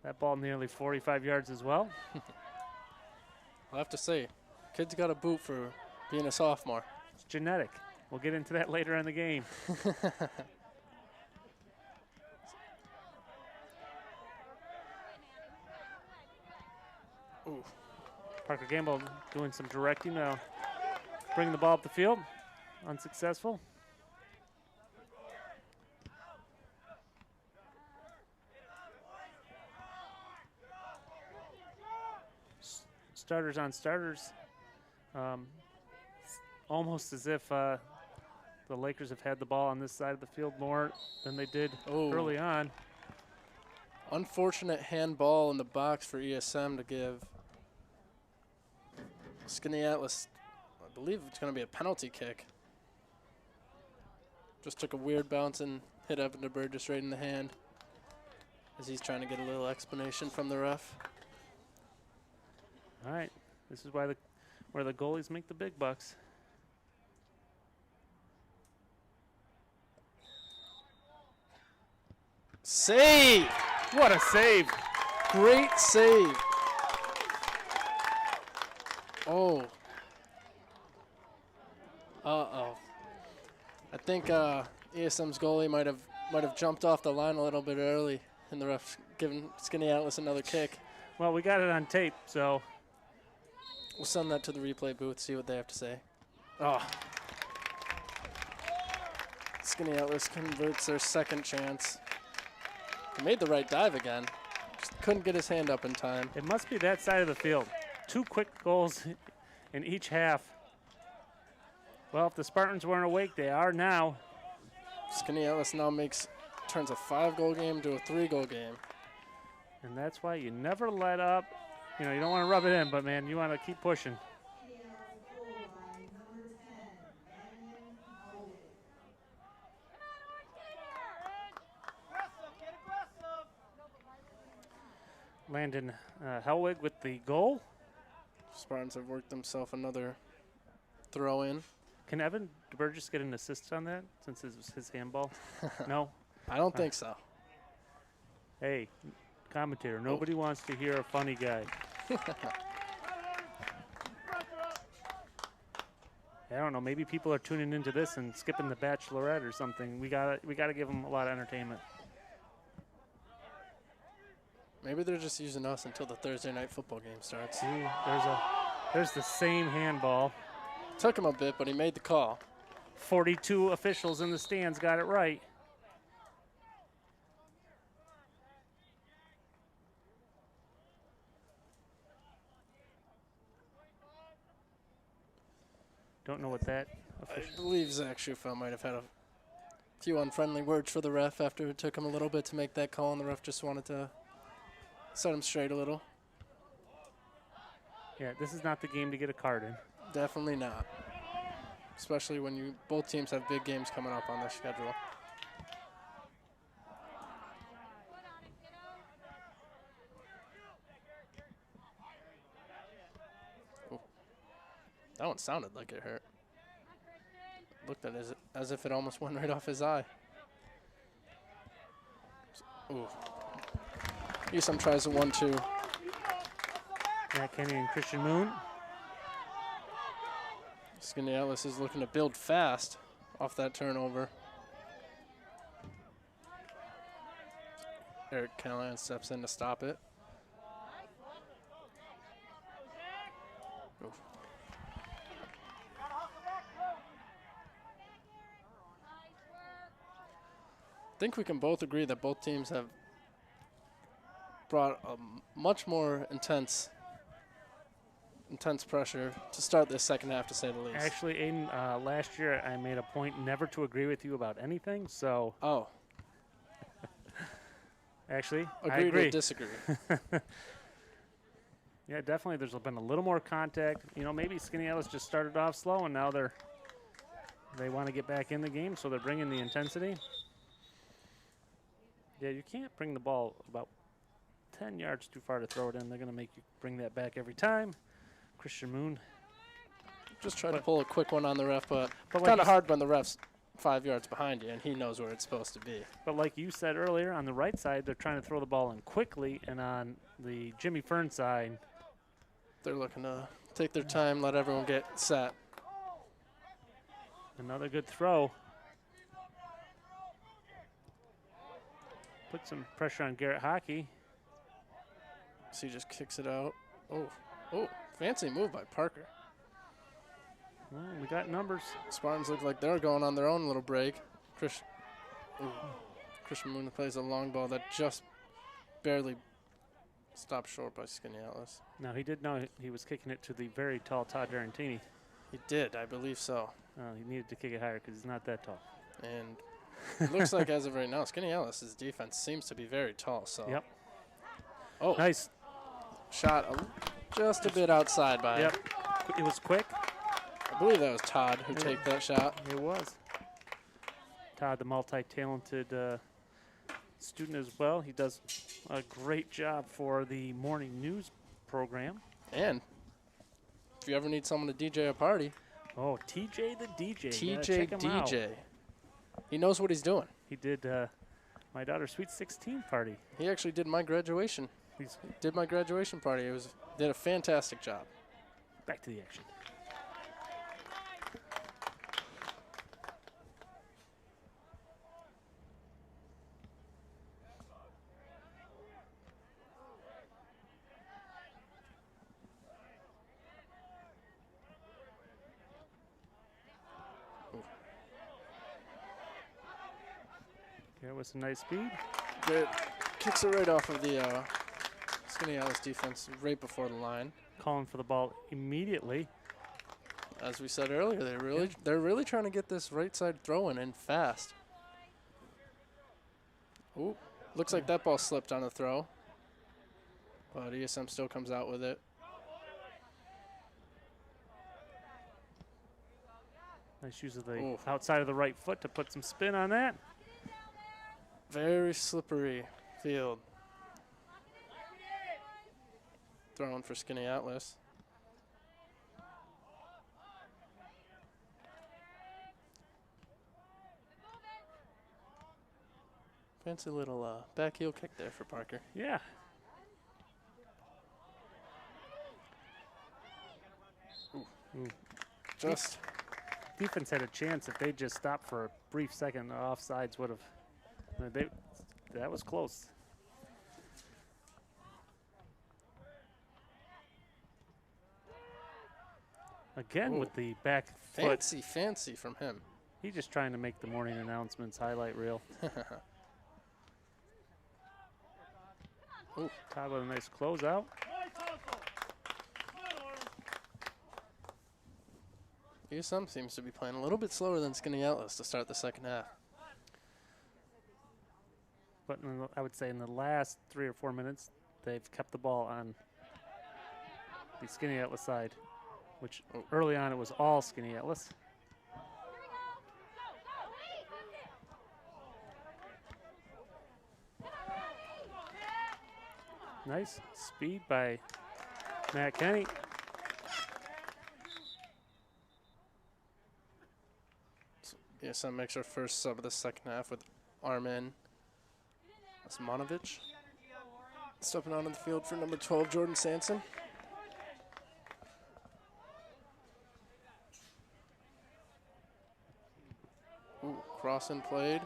B: That ball nearly 45 yards as well.
C: I'll have to say, kid's got a boot for being a sophomore.
B: It's genetic. We'll get into that later in the game.
C: Ooh.
B: Parker Gamble doing some directing now. Bringing the ball up the field. Unsuccessful. Starters on starters. Almost as if the Lakers have had the ball on this side of the field more than they did early on.
C: Unfortunate handball in the box for ESM to give Skaneateles. I believe it's going to be a penalty kick. Just took a weird bounce and hit Evan DeBurgess right in the hand as he's trying to get a little explanation from the ref.
B: All right, this is where the goalies make the big bucks.
C: Save!
B: What a save!
C: Great save. Oh. Uh-oh. I think ESM's goalie might have jumped off the line a little bit early, and the ref giving Skaneateles another kick.
B: Well, we got it on tape, so
C: We'll send that to the replay booth, see what they have to say. Oh. Skaneateles converts their second chance. He made the right dive again. Just couldn't get his hand up in time.
B: it must be that side of the field. 2 quick goals in each half. Well, if the Spartans weren't awake, they are now.
C: Skaneateles now turns a 5-goal game to a 3-goal game.
B: And that's why you never let up. You know, you don't want to rub it in, but, man, you want to keep pushing. Landon Helwig with the goal.
C: Spartans have worked themselves another throw in.
B: Can Evan DeBurgess get an assist on that since it was his handball? No?
C: I don't think so.
B: Hey, commentator, nobody wants to hear a funny guy. I don't know, maybe people are tuning into this and skipping the Bachelorette or something. We gotta give them a lot of entertainment.
C: Maybe they're just using us until the Thursday night football game starts.
B: See, there's the same handball.
C: Took him a bit, but he made the call.
B: 42 officials in the stands got it right. Don't know what that official.
C: I believe Zach Schufel might have had a few unfriendly words for the ref after it took him a little bit to make that call, and the ref just wanted to set him straight a little.
B: Yeah, this is not the game to get a card in.
C: Definitely not. Especially when both teams have big games coming up on their schedule. Ooh. That one sounded like it hurt. Looked at it as if it almost went right off his eye. Ooh. ESM tries a 1-2.
B: Matt Kenny and Christian Moon.
C: Skaneateles is looking to build fast off that turnover. Eric Callahan steps in to stop it. Oof. I think we can both agree that both teams have brought a much more intense pressure to start this second half, to say the least.
B: Actually, Aiden, last year I made a point never to agree with you about anything, so.
C: Oh.
B: Actually,
C: agree
B: I agree.
C: To disagree.
B: Yeah, definitely there's been a little more contact. You know, maybe Skaneateles just started off slow and now they want to get back in the game, so they're bringing the intensity. Yeah, you can't bring the ball about 10 yards too far to throw it in. They're going to make you bring that back every time. Christian Moon.
C: Just try to pull a quick one on the ref, but
B: like
C: kind of hard when the ref's 5 yards behind you and he knows where it's supposed to be.
B: But like you said earlier, on the right side, they're trying to throw the ball in quickly, and on the Jimmy Fern side,
C: they're looking to take their time, let everyone get set.
B: Another good throw. Put some pressure on Garrett Hockey.
C: So he just kicks it out. Oh, fancy move by Parker.
B: Well, we got numbers.
C: Spartans look like they're going on their own little break. Christian Moon plays a long ball that just barely stopped short by Skaneateles.
B: Now, he did know he was kicking it to the very tall Todd Durantini.
C: He did, I believe so.
B: He needed to kick it higher because he's not that tall.
C: And it looks like as of right now, Skaneateles' defense seems to be very tall. So.
B: Yep.
C: Oh.
B: Nice.
C: Shot just a bit outside by him.
B: It was quick.
C: I believe that was Todd who took that shot.
B: It was. Todd, the multi-talented student as well. He does a great job for the morning news program.
C: And if you ever need someone to DJ a party.
B: Oh, TJ the DJ.
C: TJ DJ. He knows what he's doing.
B: He did my daughter's Sweet 16 party.
C: He actually did my graduation. Did my graduation party. Did a fantastic job.
B: Back to the action. There was some nice speed.
C: Good. Kicks it right off of the Skaneateles defense right before the line.
B: Calling for the ball immediately.
C: As we said earlier, they're really trying to get this right side throw in fast. Ooh, looks like that ball slipped on the throw. But ESM still comes out with it.
B: Nice use of the outside of the right foot to put some spin on that.
C: Very slippery field. Throwing for Skaneateles. Fancy little back heel kick there for Parker.
B: Yeah. Ooh.
C: Just.
B: Defense had a chance if they just stopped for a brief second. The offsides would have. That was close. Again
C: Ooh.
B: with the back foot.
C: Fancy from him.
B: He's just trying to make the morning announcements highlight reel.
C: Ooh.
B: Todd with a nice closeout.
C: ESM seems to be playing a little bit slower than Skaneateles to start the second half.
B: But I would say in the last 3 or 4 minutes, they've kept the ball on the Skaneateles side, which early on it was all Skaneateles. Nice speed by Matt Kenny.
C: ESM makes her first sub of the second half with Armin Osmanovic stepping onto the field for number 12, Jordan Sanson. Ooh, crossing played.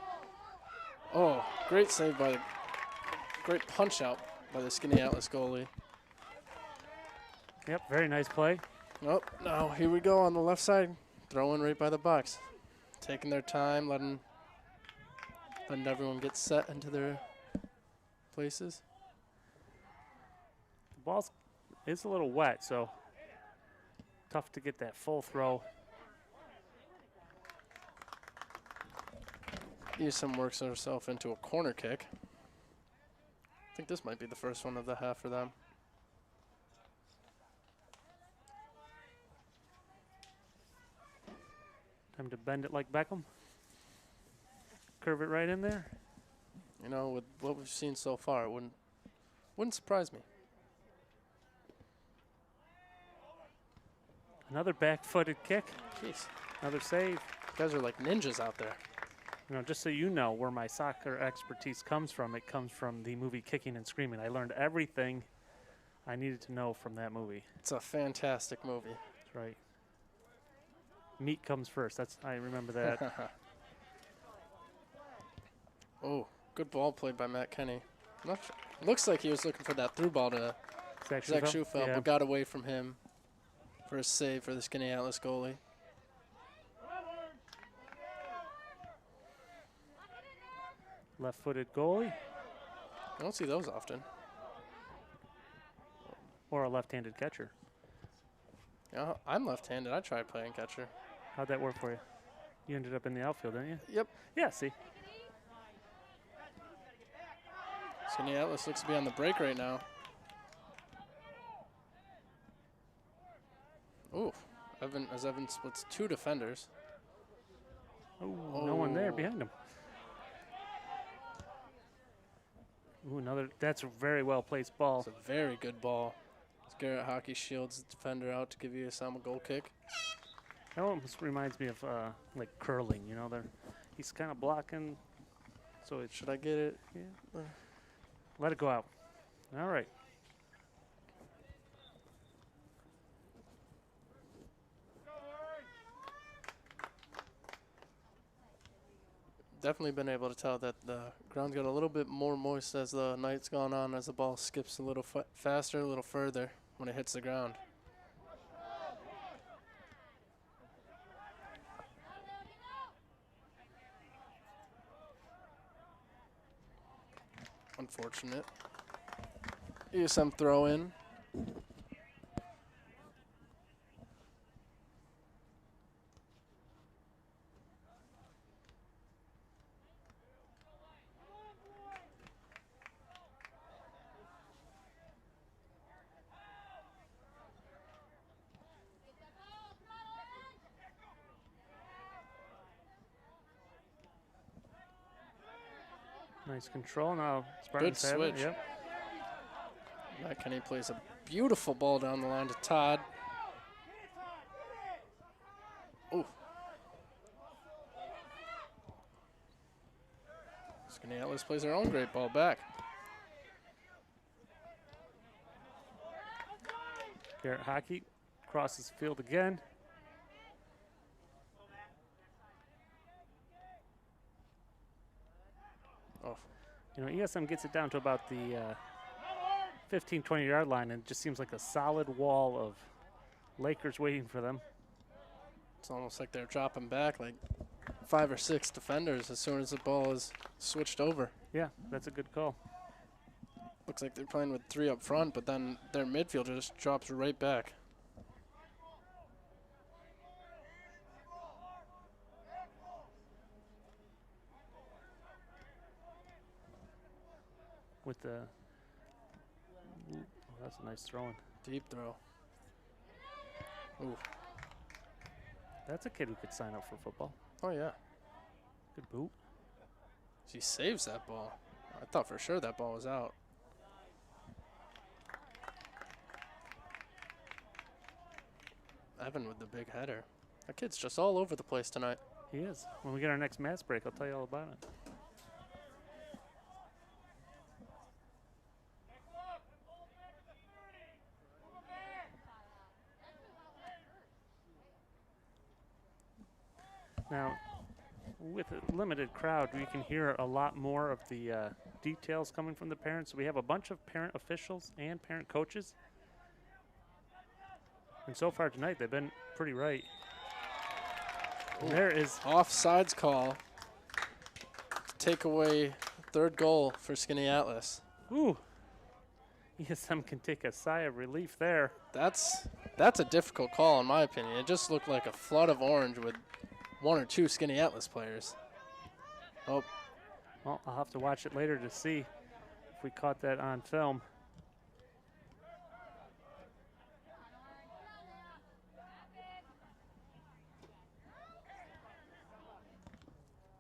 C: Oh, great save by great punch out by the Skaneateles goalie.
B: Yep, very nice play.
C: Oh, now here we go on the left side. Throwing right by the box. Taking their time, letting everyone get set into their places.
B: The ball is a little wet, so tough to get that full throw.
C: ESM works herself into a corner kick. I think this might be the first one of the half for them.
B: Time to bend it like Beckham. Curve it right in there.
C: You know, with what we've seen so far, it wouldn't surprise me.
B: Another back-footed kick.
C: Jeez,
B: Another save.
C: you guys are like ninjas out there.
B: You know, just so you know where my soccer expertise comes from, it comes from the movie Kicking and Screaming. I learned everything I needed to know from that movie.
C: It's a fantastic movie.
B: That's right. Meat comes first. I remember that.
C: Oh, good ball played by Matt Kenny. Looks like he was looking for that through ball to Zach Schufeld,
B: Yeah.
C: but got away from him for a save for the Skaneateles goalie.
B: Left-footed goalie
C: I don't see those often.
B: or a left-handed catcher.
C: Yeah, I'm left-handed. I tried playing catcher.
B: How'd that work for you? You ended up in the outfield, didn't you?
C: Yep.
B: Yeah, see.
C: Skaneateles looks to be on the break right now. Ooh, Evan splits two defenders.
B: Oh, no one there behind him. Ooh, that's a very well-placed ball.
C: It's a very good ball. Garrett Hockey shields the defender out to give ESM a goal kick.
B: That almost reminds me of like curling, you know. He's kind of blocking, so it
C: Should I get it?
B: yeah. Let it go out. All right.
C: Definitely been able to tell that the ground's got a little bit more moist as the night's gone on, as the ball skips a little faster, a little further when it hits the ground. Unfortunate. ESM throw in.
B: Nice control. Now Spartans
C: Good
B: have it.
C: switch.
B: Yep.
C: Matt Kenny plays a beautiful ball down the line to Todd. Ooh. Skaneateles plays their own great ball back.
B: Garrett Hockey crosses the field again.
C: Oh,
B: You know, ESM gets it down to about the 15, 20-yard line, and it just seems like a solid wall of Lakers waiting for them.
C: It's almost like they're dropping back like 5 or 6 defenders as soon as the ball is switched over.
B: Yeah, that's a good call.
C: Looks like they're playing with 3 up front, but then their midfielder just drops right back.
B: With the, oh, that's a nice throw-in.
C: Deep throw. Ooh.
B: That's a kid who could sign up for football.
C: Oh, yeah.
B: Good boot.
C: He saves that ball. I thought for sure that ball was out. Evan with the big header. That kid's just all over the place tonight.
B: He is. When we get our next match break, I'll tell you all about it. Now, with a limited crowd, we can hear a lot more of the details coming from the parents. We have a bunch of parent officials and parent coaches. And so far tonight, they've been pretty right. There is
C: offsides call. Take away 3rd goal for Skaneateles.
B: Ooh. ESM can take a sigh of relief there.
C: That's a difficult call in my opinion. It just looked like a flood of orange with 1 or 2 Skaneateles players. Oh.
B: Well, I'll have to watch it later to see if we caught that on film.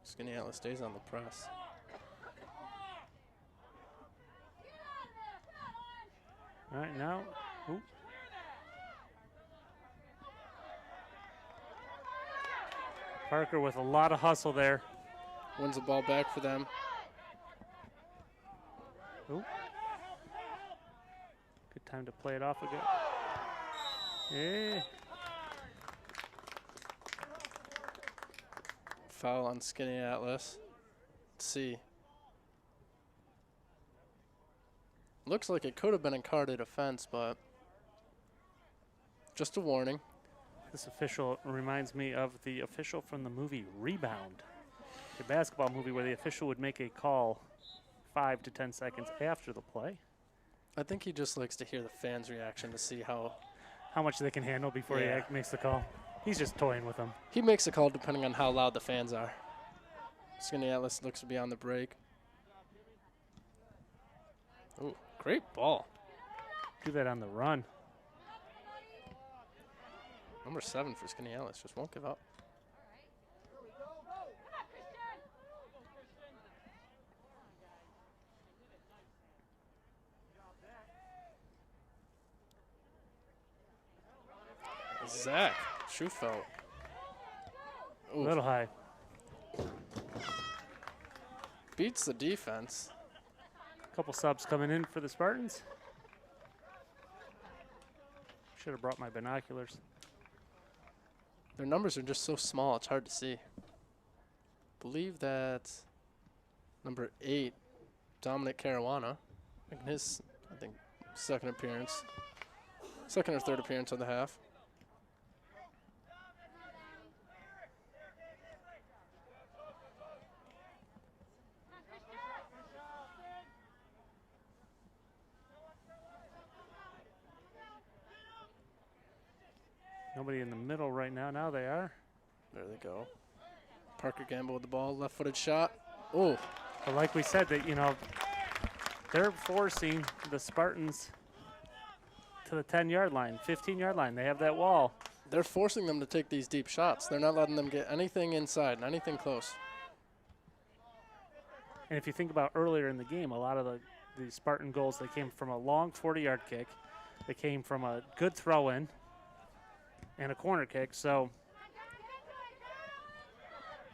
C: Skaneateles stays on the press.
B: All right, now. Ooh. Parker with a lot of hustle there.
C: Wins the ball back for them.
B: Ooh. Good time to play it off again. Yeah.
C: Foul on Skaneateles. Let's see. Looks like it could have been a carded offense, but just a warning.
B: This official reminds me of the official from the movie Rebound, a basketball movie where the official would make a call 5 to 10 seconds after the play.
C: I think he just likes to hear the fans' reaction to see how
B: much they can handle before he makes the call. He's just toying with them.
C: He makes a call depending on how loud the fans are. Skaneateles looks to be on the break. Ooh, great ball.
B: Do that on the run.
C: Number 7 for Skaneateles, just won't give up. Zach Schufelt.
B: A little high.
C: Beats the defense.
B: A couple subs coming in for the Spartans. Should have brought my binoculars.
C: Their numbers are just so small, it's hard to see. Believe that number 8, Dominic Caruana, making his, I think, second or third appearance of the half.
B: Nobody in the middle right now. Now they are.
C: There they go. Parker Gamble with the ball, left-footed shot. Oh.
B: But like we said, that they're forcing the Spartans to the 10-yard line, 15-yard line. They have that wall.
C: They're forcing them to take these deep shots. They're not letting them get anything inside, anything close.
B: And if you think about earlier in the game, a lot of the Spartan goals, they came from a long 40-yard kick. They came from a good throw-in and a corner kick. So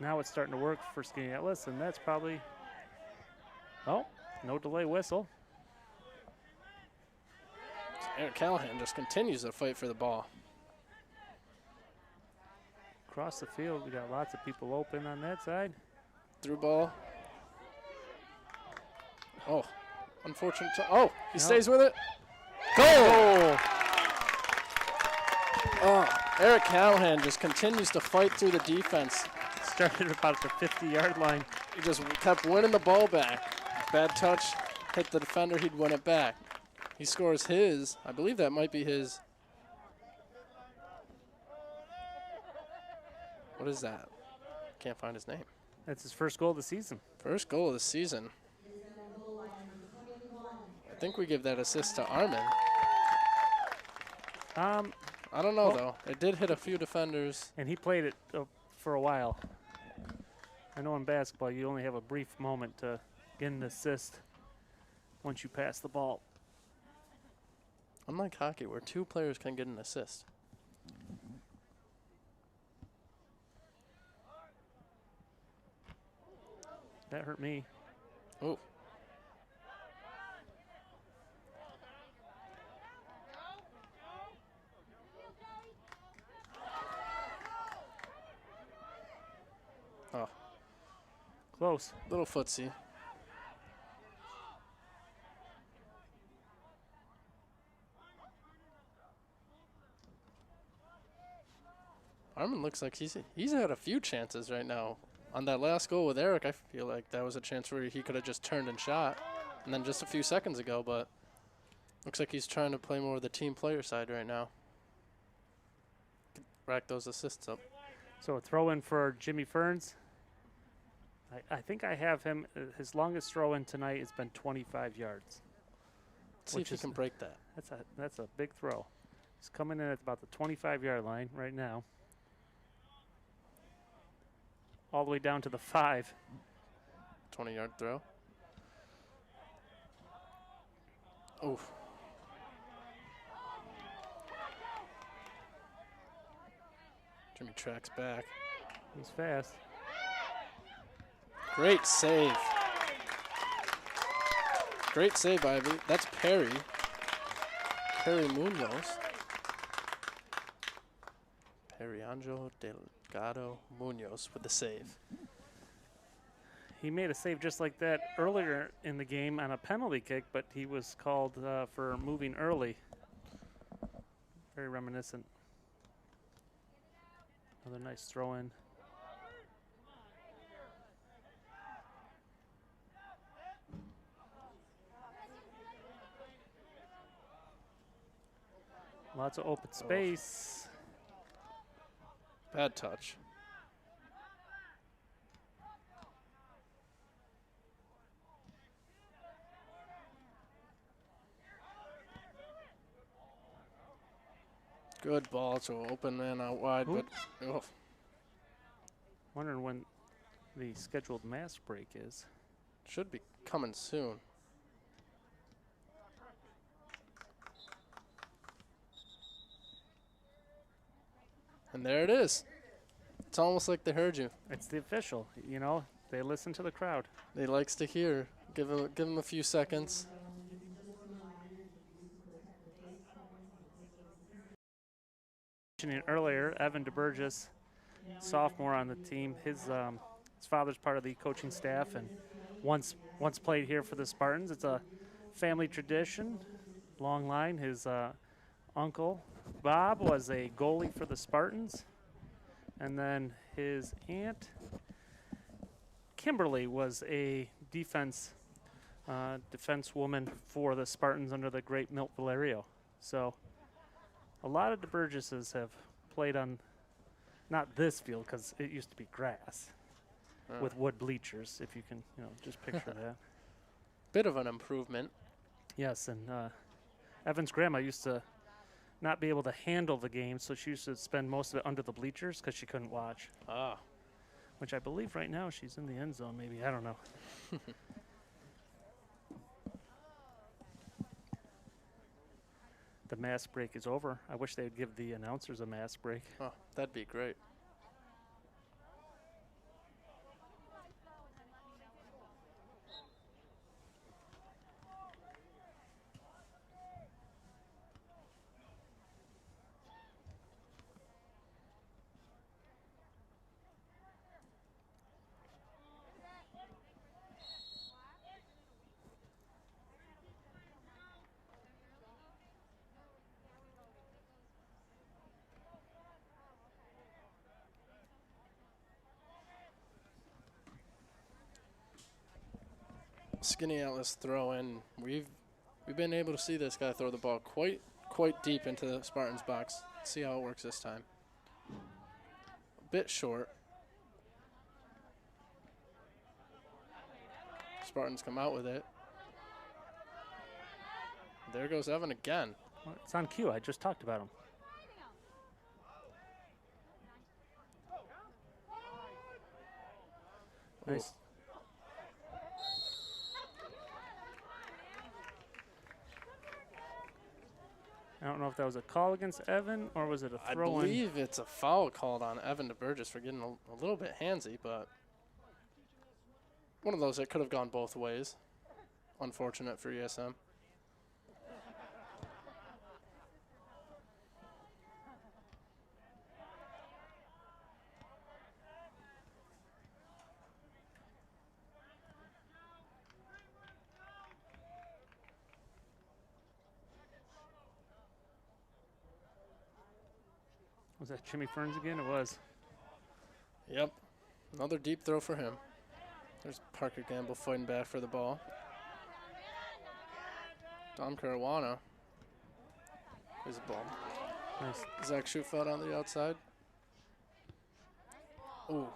B: now it's starting to work for Skaneateles, and that's probably, oh, no delay whistle.
C: Eric Callahan just continues to fight for the ball.
B: Across the field, we got lots of people open on that side.
C: Through ball. Oh, unfortunate. Oh, he stays with it. Goal! Oh, Eric Callahan just continues to fight through the defense.
B: Started about the 50-yard line.
C: He just kept winning the ball back. Bad touch, hit the defender, he'd win it back. He scores his, I believe that might be his. What is that? Can't find his name.
B: That's his first goal of the season.
C: First goal of the season. I think we give that assist to Armin. I don't know, though. It did hit a few defenders.
B: And he played it for a while. I know in basketball you only have a brief moment to get an assist once you pass the ball.
C: Unlike hockey, where 2 players can get an assist.
B: That hurt me.
C: Oh. Oh.
B: Close.
C: Little footsie. Armin looks like he's had a few chances right now. On that last goal with Eric, I feel like that was a chance where he could have just turned and shot. And then just a few seconds ago, but looks like he's trying to play more of the team player side right now. Rack those assists up.
B: So a throw in for Jimmy Ferns. I think I have him. His longest throw in tonight has been 25 yards.
C: Let's see if he can break that.
B: That's a big throw. He's coming in at about the 25-yard line right now. All the way down to the 5.
C: 20-yard throw. Oof. Jimmy tracks back.
B: He's fast.
C: Great save. Great save, I believe. That's Perry. Perry Munoz. Perry Angelo Delgado Munoz with the save.
B: He made a save just like that earlier in the game on a penalty kick, but he was called for moving early. Very reminiscent. Another nice throw in. Lots of open space.
C: Bad touch. Good ball to an open man out wide, but
B: Wondering when the scheduled mass break is.
C: Should be coming soon. And there it is. It's almost like they heard you.
B: It's the official, you know. They listen to the crowd.
C: They likes to hear. Give him a few seconds.
B: Earlier, Evan DeBurgess, sophomore on the team. His father's part of the coaching staff and once played here for the Spartans. It's a family tradition, long line. His uncle Bob was a goalie for the Spartans, and then his aunt Kimberly was a defense woman for the Spartans under the great Milt Valerio. So a lot of DeBurgesses have played on not this field because it used to be grass with wood bleachers, if you can just picture that.
C: Bit of an improvement.
B: Yes, and Evan's grandma used to not be able to handle the game, so she used to spend most of it under the bleachers because she couldn't watch.
C: Ah.
B: Which I believe right now she's in the end zone, maybe. I don't know. The mass break is over. I wish they would give the announcers a mass break.
C: Oh, that'd be great. Skaneateles throw in. We've been able to see this guy throw the ball quite deep into the Spartans box. Let's see how it works this time. A bit short. Spartans come out with it. There goes Evan again.
B: Well, it's on cue. I just talked about him. Nice. I don't know if that was a call against Evan or was it a
C: I
B: throw-in.
C: believe it's a foul called on Evan DeBurgess for getting a little bit handsy, but one of those that could have gone both ways. Unfortunate for ESM.
B: Was that Jimmy Ferns again? It was.
C: Yep. Another deep throw for him. There's Parker Gamble fighting back for the ball. Dom Caruana is a ball.
B: Nice.
C: Zach Schufeld on the outside. Ooh.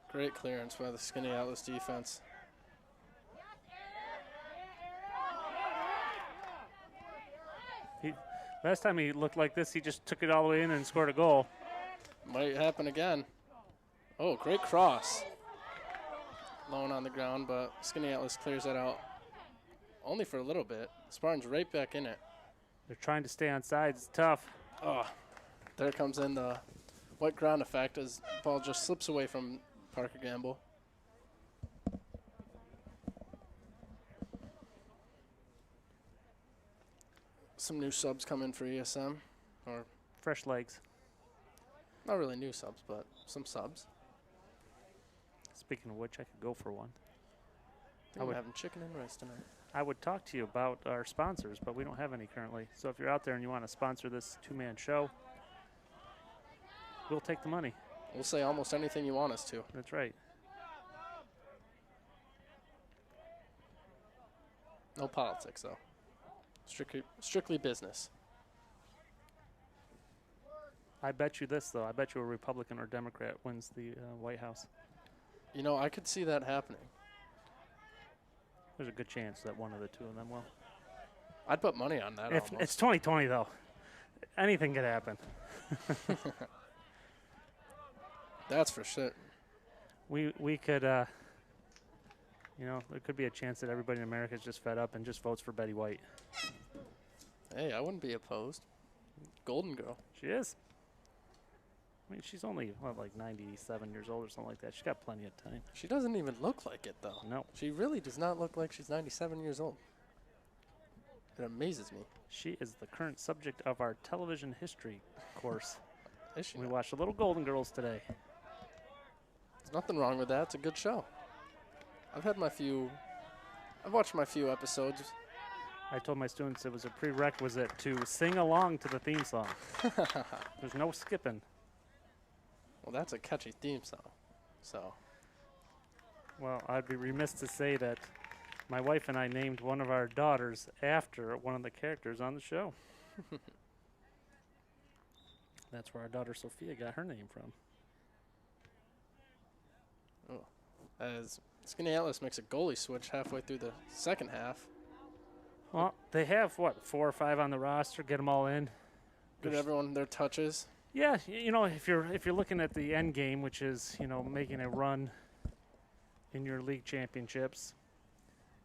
C: Great clearance by the Skaneateles defense.
B: Last time he looked like this, he just took it all the way in and scored a goal.
C: Might happen again. Oh, great cross. Lone on the ground, but Skaneateles clears that out only for a little bit. Spartans right back in it.
B: They're trying to stay on sides. It's tough.
C: Oh, there comes in the wet ground effect as the ball just slips away from Parker Gamble. Some new subs come in for ESM, or
B: Fresh legs.
C: not really new subs, but some subs.
B: Speaking of which, I could go for one.
C: I think we're having chicken and rice tonight.
B: I would talk to you about our sponsors, but we don't have any currently. So if you're out there and you want to sponsor this two-man show, we'll take the money.
C: We'll say almost anything you want us to.
B: That's right.
C: No politics, though. Strictly business.
B: I bet you this, though. I bet you a Republican or Democrat wins the White House.
C: You know, I could see that happening.
B: There's a good chance that one of the two of them will.
C: I'd put money on that.
B: If
C: almost.
B: it's 2020, though. Anything could happen.
C: That's for sure.
B: We could, you know, there could be a chance that everybody in America is just fed up and just votes for Betty White.
C: Hey, I wouldn't be opposed. Golden Girl.
B: She is. I mean, she's only, what, like 97 years old or something like that. She's got plenty of time.
C: She doesn't even look like it, though.
B: No.
C: She really does not look like she's 97 years old. It amazes me.
B: She is the current subject of our television history course.
C: Is she
B: We
C: not?
B: watched the Little Golden Girls today.
C: There's nothing wrong with that. It's a good show. I've watched my few episodes.
B: I told my students it was a prerequisite to sing along to the theme song. There's no skipping.
C: Well, that's a catchy theme song. So,
B: Well, I'd be remiss to say that my wife and I named one of our daughters after one of the characters on the show. That's where our daughter Sophia got her name from.
C: as Skaneateles makes a goalie switch halfway through the second half.
B: Well, they have, what, 4 or 5 on the roster, get them all in.
C: Give everyone their touches.
B: Yeah, you know, if you're looking at the end game, which is, you know, making a run in your league championships,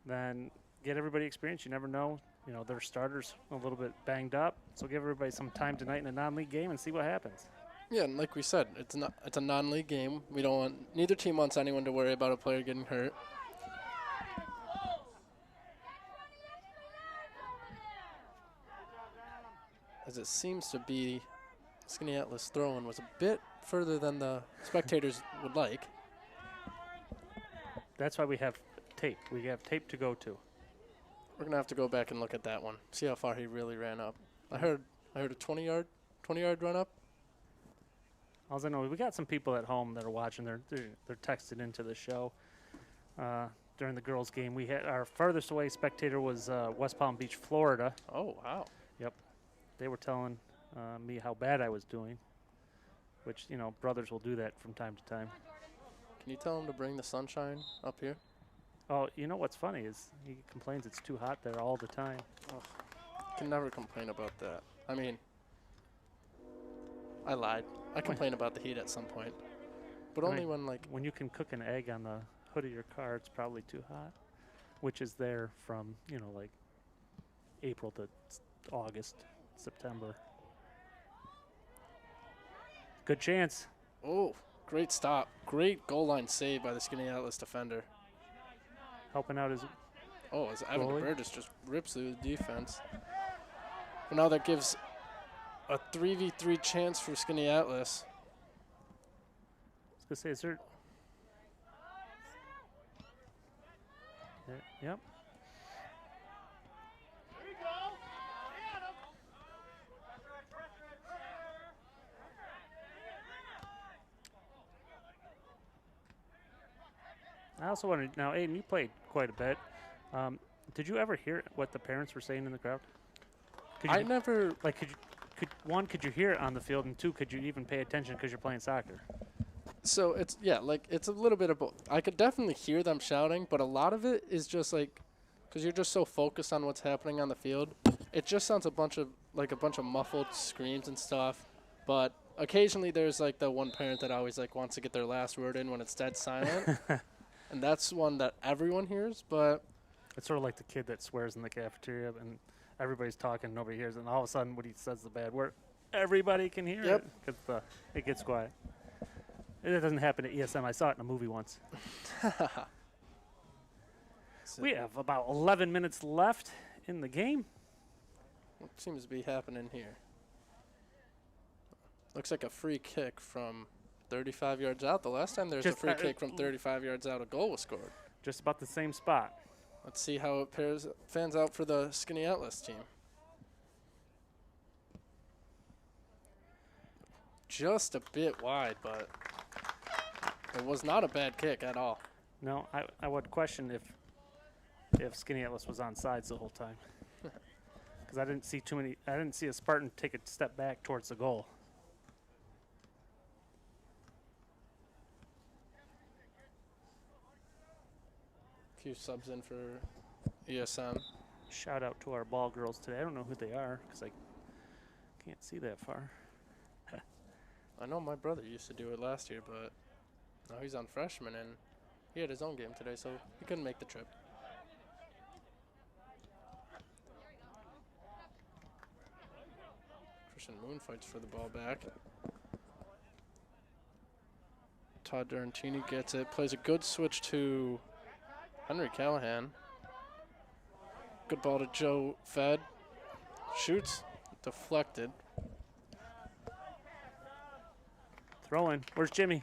B: then get everybody experience. You never know. You know, their starters a little bit banged up, so give everybody some time tonight in a non-league game and see what happens.
C: Yeah, and like we said, it's a non-league game. We don't want neither team wants anyone to worry about a player getting hurt. As it seems to be, Skaneateles' throw-in was a bit further than the spectators would like.
B: That's why we have tape. We have tape to go to.
C: We're gonna have to go back and look at that one. See how far he really ran up. I heard a 20-yard run up.
B: All I know, we got some people at home that are watching. They're texted into the show. During the girls' game, we had our farthest away spectator was West Palm Beach, Florida.
C: Oh, wow.
B: Yep, they were telling me how bad I was doing, which brothers will do that from time to time.
C: Can you tell him to bring the sunshine up here?
B: Oh, what's funny is he complains it's too hot there all the time.
C: Oh, can never complain about that. I mean, I lied. I complain about the heat at some point, but
B: I
C: only
B: mean,
C: when like
B: when you can cook an egg on the hood of your car, it's probably too hot, which is there from like April to August, September. Good chance.
C: Oh, great stop. Great goal line save by the Skaneateles defender.
B: Helping out his
C: Oh, as Evan
B: goalie.
C: Burgess just rips through the defense. But now that gives a 3v3 chance for Skaneateles.
B: I was gonna say, is there? Yep. I also wanted now, Aiden, you played quite a bit. Did you ever hear what the parents were saying in the crowd?
C: I never.
B: Like, could you hear it on the field, and two, could you even pay attention because you're playing soccer?
C: So it's it's a little bit of both. I could definitely hear them shouting, but a lot of it is just like, because you're just so focused on what's happening on the field, it just sounds a bunch of muffled screams and stuff. But occasionally there's like the one parent that always like wants to get their last word in when it's dead silent, and that's one that everyone hears. But
B: It's sort of like the kid that swears in the cafeteria, and everybody's talking, nobody hears it, and all of a sudden when he says the bad word, everybody can hear
C: Yep.
B: it because it gets quiet. It doesn't happen at ESM. I saw it in a movie once. We have about 11 minutes left in the game.
C: what seems to be happening here? Looks like a free kick from 35 yards out. The last time there was a
B: Just,
C: free kick from 35 yards out, a goal was scored.
B: Just about the same spot.
C: Let's see how it fans out for the Skaneateles team. Just a bit wide, but it was not a bad kick at all.
B: No, I would question if Skinatlas was on sides the whole time, because I didn't see a Spartan take a step back towards the goal.
C: Few subs in for ESM.
B: Shout out to our ball girls today. I don't know who they are because I can't see that far.
C: I know my brother used to do it last year, but now he's on freshman and he had his own game today, so he couldn't make the trip. Christian Moon fights for the ball back. Todd Durantini gets it, plays a good switch to Henry Callahan. Good ball to Joe Fed. Shoots, deflected.
B: Throw in. Where's Jimmy?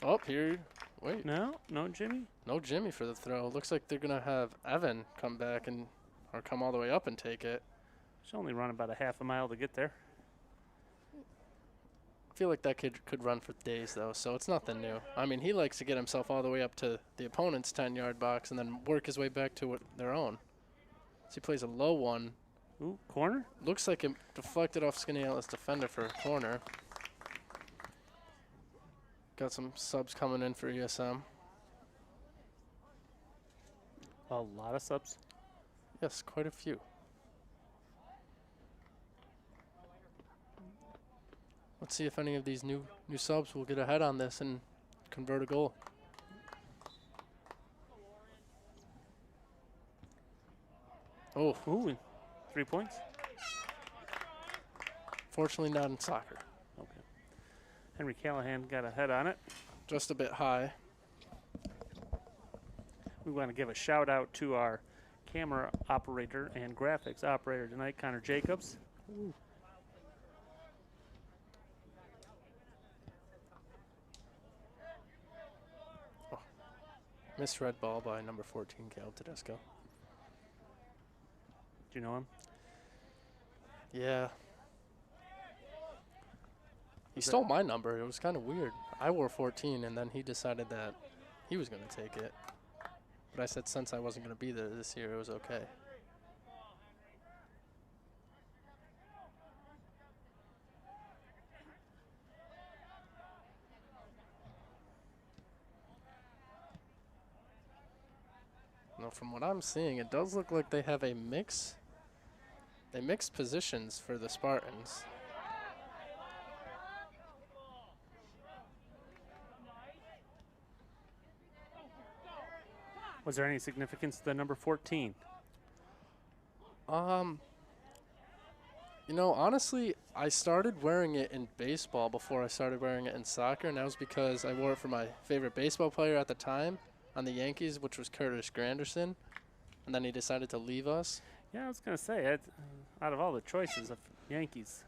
C: Oh, here, wait.
B: No Jimmy.
C: No Jimmy for the throw. Looks like they're going to have Evan come back or come all the way up and take it.
B: She's only run about a half a mile to get there.
C: I feel like that kid could run for days, though, so it's nothing new. I mean, he likes to get himself all the way up to the opponent's 10-yard box and then work his way back to their own. So he plays a low one.
B: Ooh, corner?
C: Looks like it deflected off Skaneateles' defender for a corner. Got some subs coming in for ESM.
B: A lot of subs.
C: Yes, quite a few. Let's see if any of these new subs will get ahead on this and convert a goal. Oh,
B: Ooh, 3 points.
C: fortunately not in soccer.
B: Okay. Henry Callahan got ahead on it.
C: Just a bit high.
B: We want to give a shout out to our camera operator and graphics operator tonight, Connor Jacobs. Ooh.
C: Misread ball by number 14, Caleb Tedesco.
B: Do you know him?
C: Yeah. He stole my number. It was kind of weird. I wore 14, and then he decided that he was going to take it. But I said since I wasn't going to be there this year, it was okay. Now, from what I'm seeing, it does look like they have a mix. They mixed positions for the Spartans.
B: Was there any significance to the number 14?
C: You know, honestly, I started wearing it in baseball before I started wearing it in soccer, and that was because I wore it for my favorite baseball player at the time on the Yankees, which was Curtis Granderson, and then he decided to leave us.
B: Yeah, I was going to say, out of all the choices of Yankees,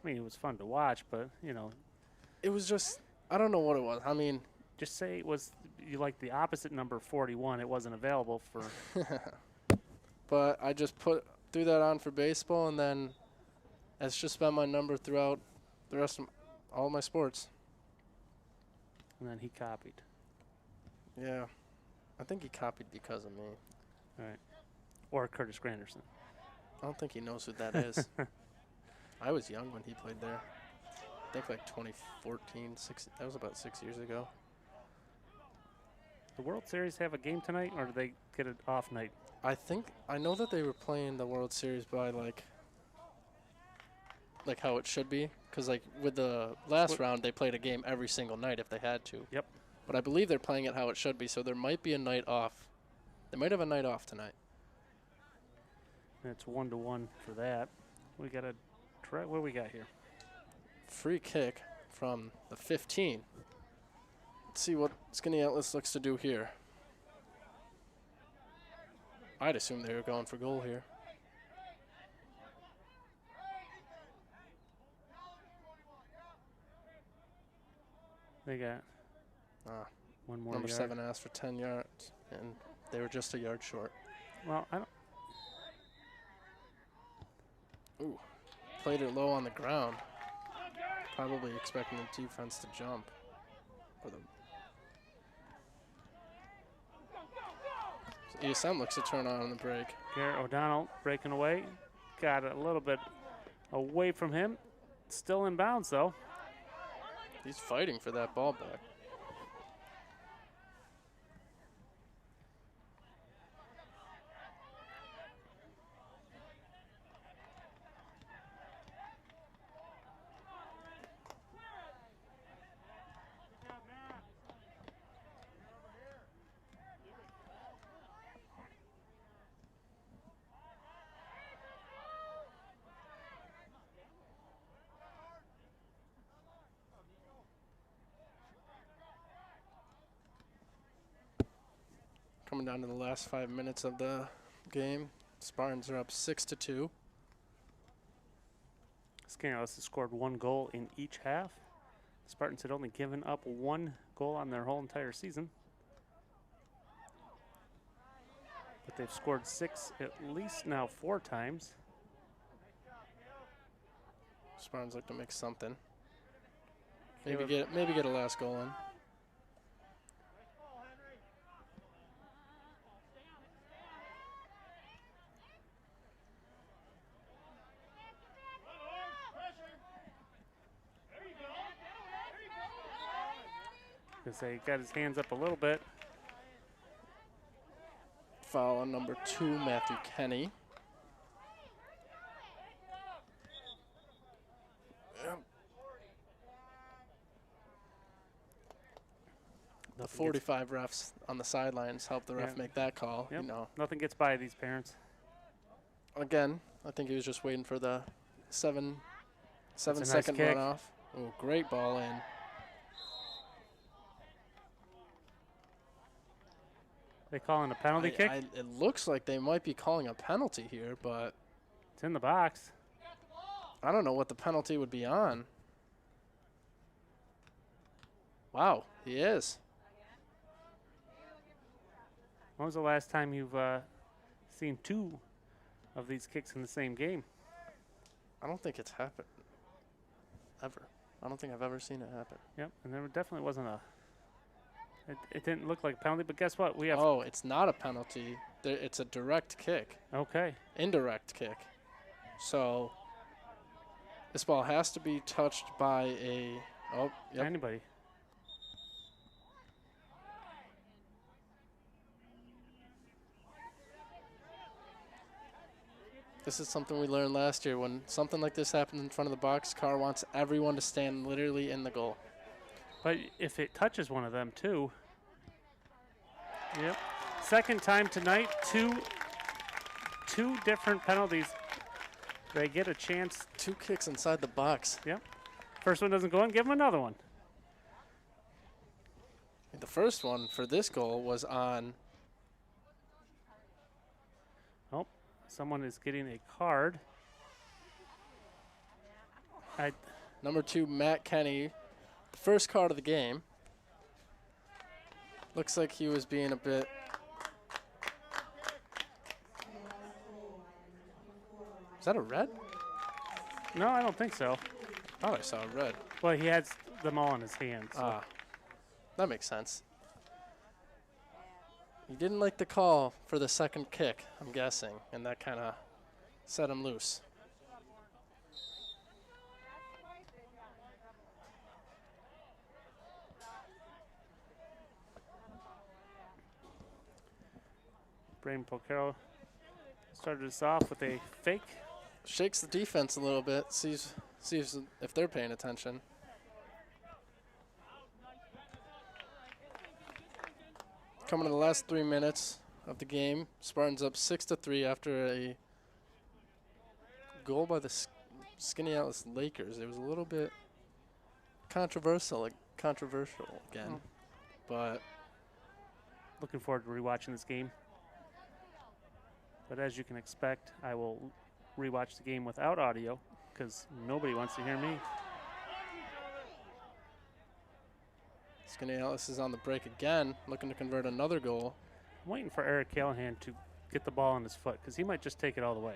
B: I mean, it was fun to watch, but, you know.
C: It was just, I don't know what it was. I mean.
B: Just say it was, you like the opposite number 41. It wasn't available for.
C: But I just threw that on for baseball, and then it's just been my number throughout the rest of all my sports.
B: And then he copied.
C: Yeah. I think he copied because of me.
B: All right. Or Curtis Granderson.
C: I don't think he knows who that is. I was young when he played there. I think like 2014, that was about 6 years ago.
B: The World Series have a game tonight, or do they get an off night?
C: I know that they were playing the World Series by like how it should be, because like with the last round they played a game every single night if they had to.
B: Yep.
C: But I believe they're playing it how it should be, so there might be a night off. They might have a night off tonight.
B: And it's 1-1 for that. We got a try. What do we got here?
C: Free kick from the 15. Let's see what Skaneateles looks to do here. I'd assume they were going for goal here.
B: They got one more
C: Number
B: yard.
C: 7 asked for 10 yards, and they were just a yard short.
B: Well, I don't.
C: Ooh, played it low on the ground. Probably expecting the defense to jump. Or the ESM looks to turn on the break.
B: Garrett O'Donnell breaking away. Got it a little bit away from him. Still in bounds, though.
C: He's fighting for that ball back. Coming down to the last 5 minutes of the game. Spartans are up 6-2.
B: Skinatlas has scored 1 goal in each half. The Spartans had only given up 1 goal on their whole entire season. But they've scored 6 at least now 4 times.
C: Spartans look to make something. Maybe get a last goal in.
B: Because they got his hands up a little bit.
C: Foul on number 2, Matthew Kenny. Yep. The 45 refs on the sidelines helped the ref make that call.
B: Yep.
C: You know.
B: Nothing gets by these parents.
C: Again, I think he was just waiting for the 7
B: nice
C: second
B: kick.
C: runoff. Oh, great ball in.
B: They calling a penalty kick?
C: It looks like they might be calling a penalty here, but
B: It's in the box.
C: I don't know what the penalty would be on. Wow, he is.
B: When was the last time you've seen 2 of these kicks in the same game?
C: I don't think it's happened ever. I don't think I've ever seen it happen.
B: Yep, and there definitely wasn't a. It didn't look like a penalty, but guess what? We have.
C: Oh, it's not a penalty. It's a direct kick.
B: Okay.
C: Indirect kick. So this ball has to be touched by a. Oh, yep.
B: Anybody.
C: This is something we learned last year. When something like this happens in front of the box, car wants everyone to stand literally in the goal.
B: But if it touches one of them, too. Yep. Second time tonight, two different penalties. They get a chance.
C: 2 kicks inside the box.
B: Yep. First one doesn't go in, give them another one.
C: The first one for this goal was on.
B: Oh, someone is getting a card.
C: Number 2, Matt Kenny. The first card of the game. Looks like he was being a bit. Is that a red?
B: No, I don't think so.
C: Oh, I saw a red.
B: Well, he has them all in his hands. So.
C: Ah, that makes sense. He didn't like the call for the second kick, I'm guessing, and that kind of set him loose.
B: Brain Pocaro started us off with a fake.
C: Shakes the defense a little bit, sees if they're paying attention. Coming to the last 3 minutes of the game, Spartans up 6-3 after a goal by the Skaneateles Lakers. It was a little bit controversial again, but
B: Looking forward to rewatching this game. But as you can expect, I will rewatch the game without audio because nobody wants to hear me.
C: Skaneateles is on the break again, looking to convert another goal.
B: I'm waiting for Eric Callahan to get the ball on his foot because he might just take it all the way.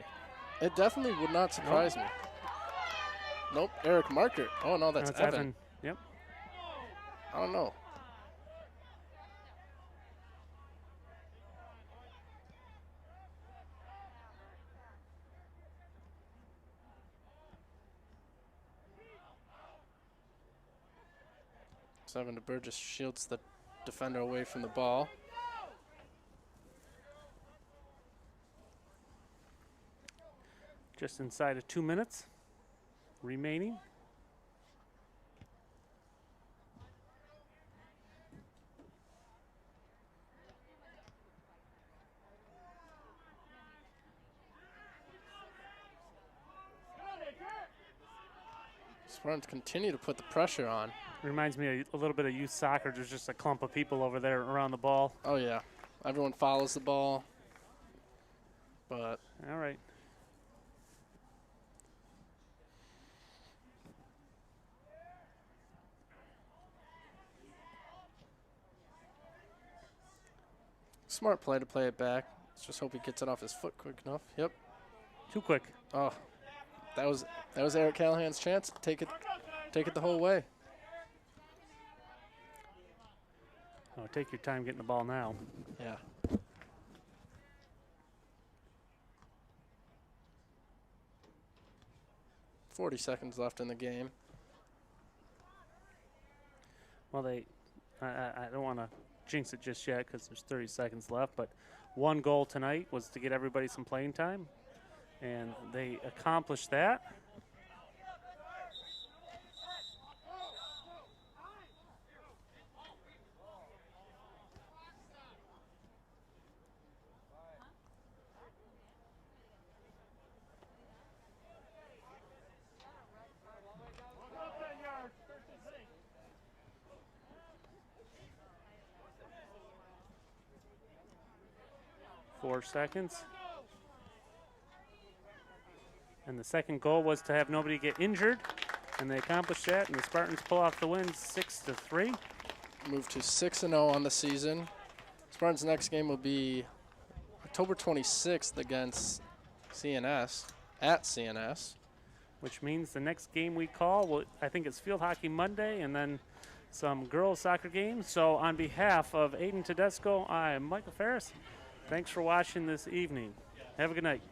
C: It definitely would not surprise me. Nope, Eric Marker. Oh, no, that's Evan.
B: Yep.
C: I don't know. Evan DeBurgess shields the defender away from the ball.
B: Just inside of 2 minutes remaining.
C: Spartans continue to put the pressure on.
B: Reminds me a little bit of youth soccer. There's just a clump of people over there around the ball.
C: Oh, yeah. Everyone follows the ball. But
B: all right.
C: smart play to play it back. Let's just hope he gets it off his foot quick enough. Yep.
B: Too quick.
C: Oh, that was Eric Callahan's chance. Take it the whole way.
B: Oh, take your time getting the ball now.
C: Yeah. "40 seconds left in the game."
B: Well, I don't want to jinx it just yet because there's 30 seconds left, but one goal tonight was to get everybody some playing time, and they accomplished that. Four seconds. And the second goal was to have nobody get injured, and they accomplished that, and the Spartans pull off the win 6-3.
C: Move to 6-0 on the season. Spartans' next game will be October 26th against CNS, at CNS.
B: which means the next game we call, I think it's Field Hockey Monday and then some girls soccer games. So on behalf of Aiden Tedesco, I am Michael Ferris. Thanks for watching this evening. Have a good night.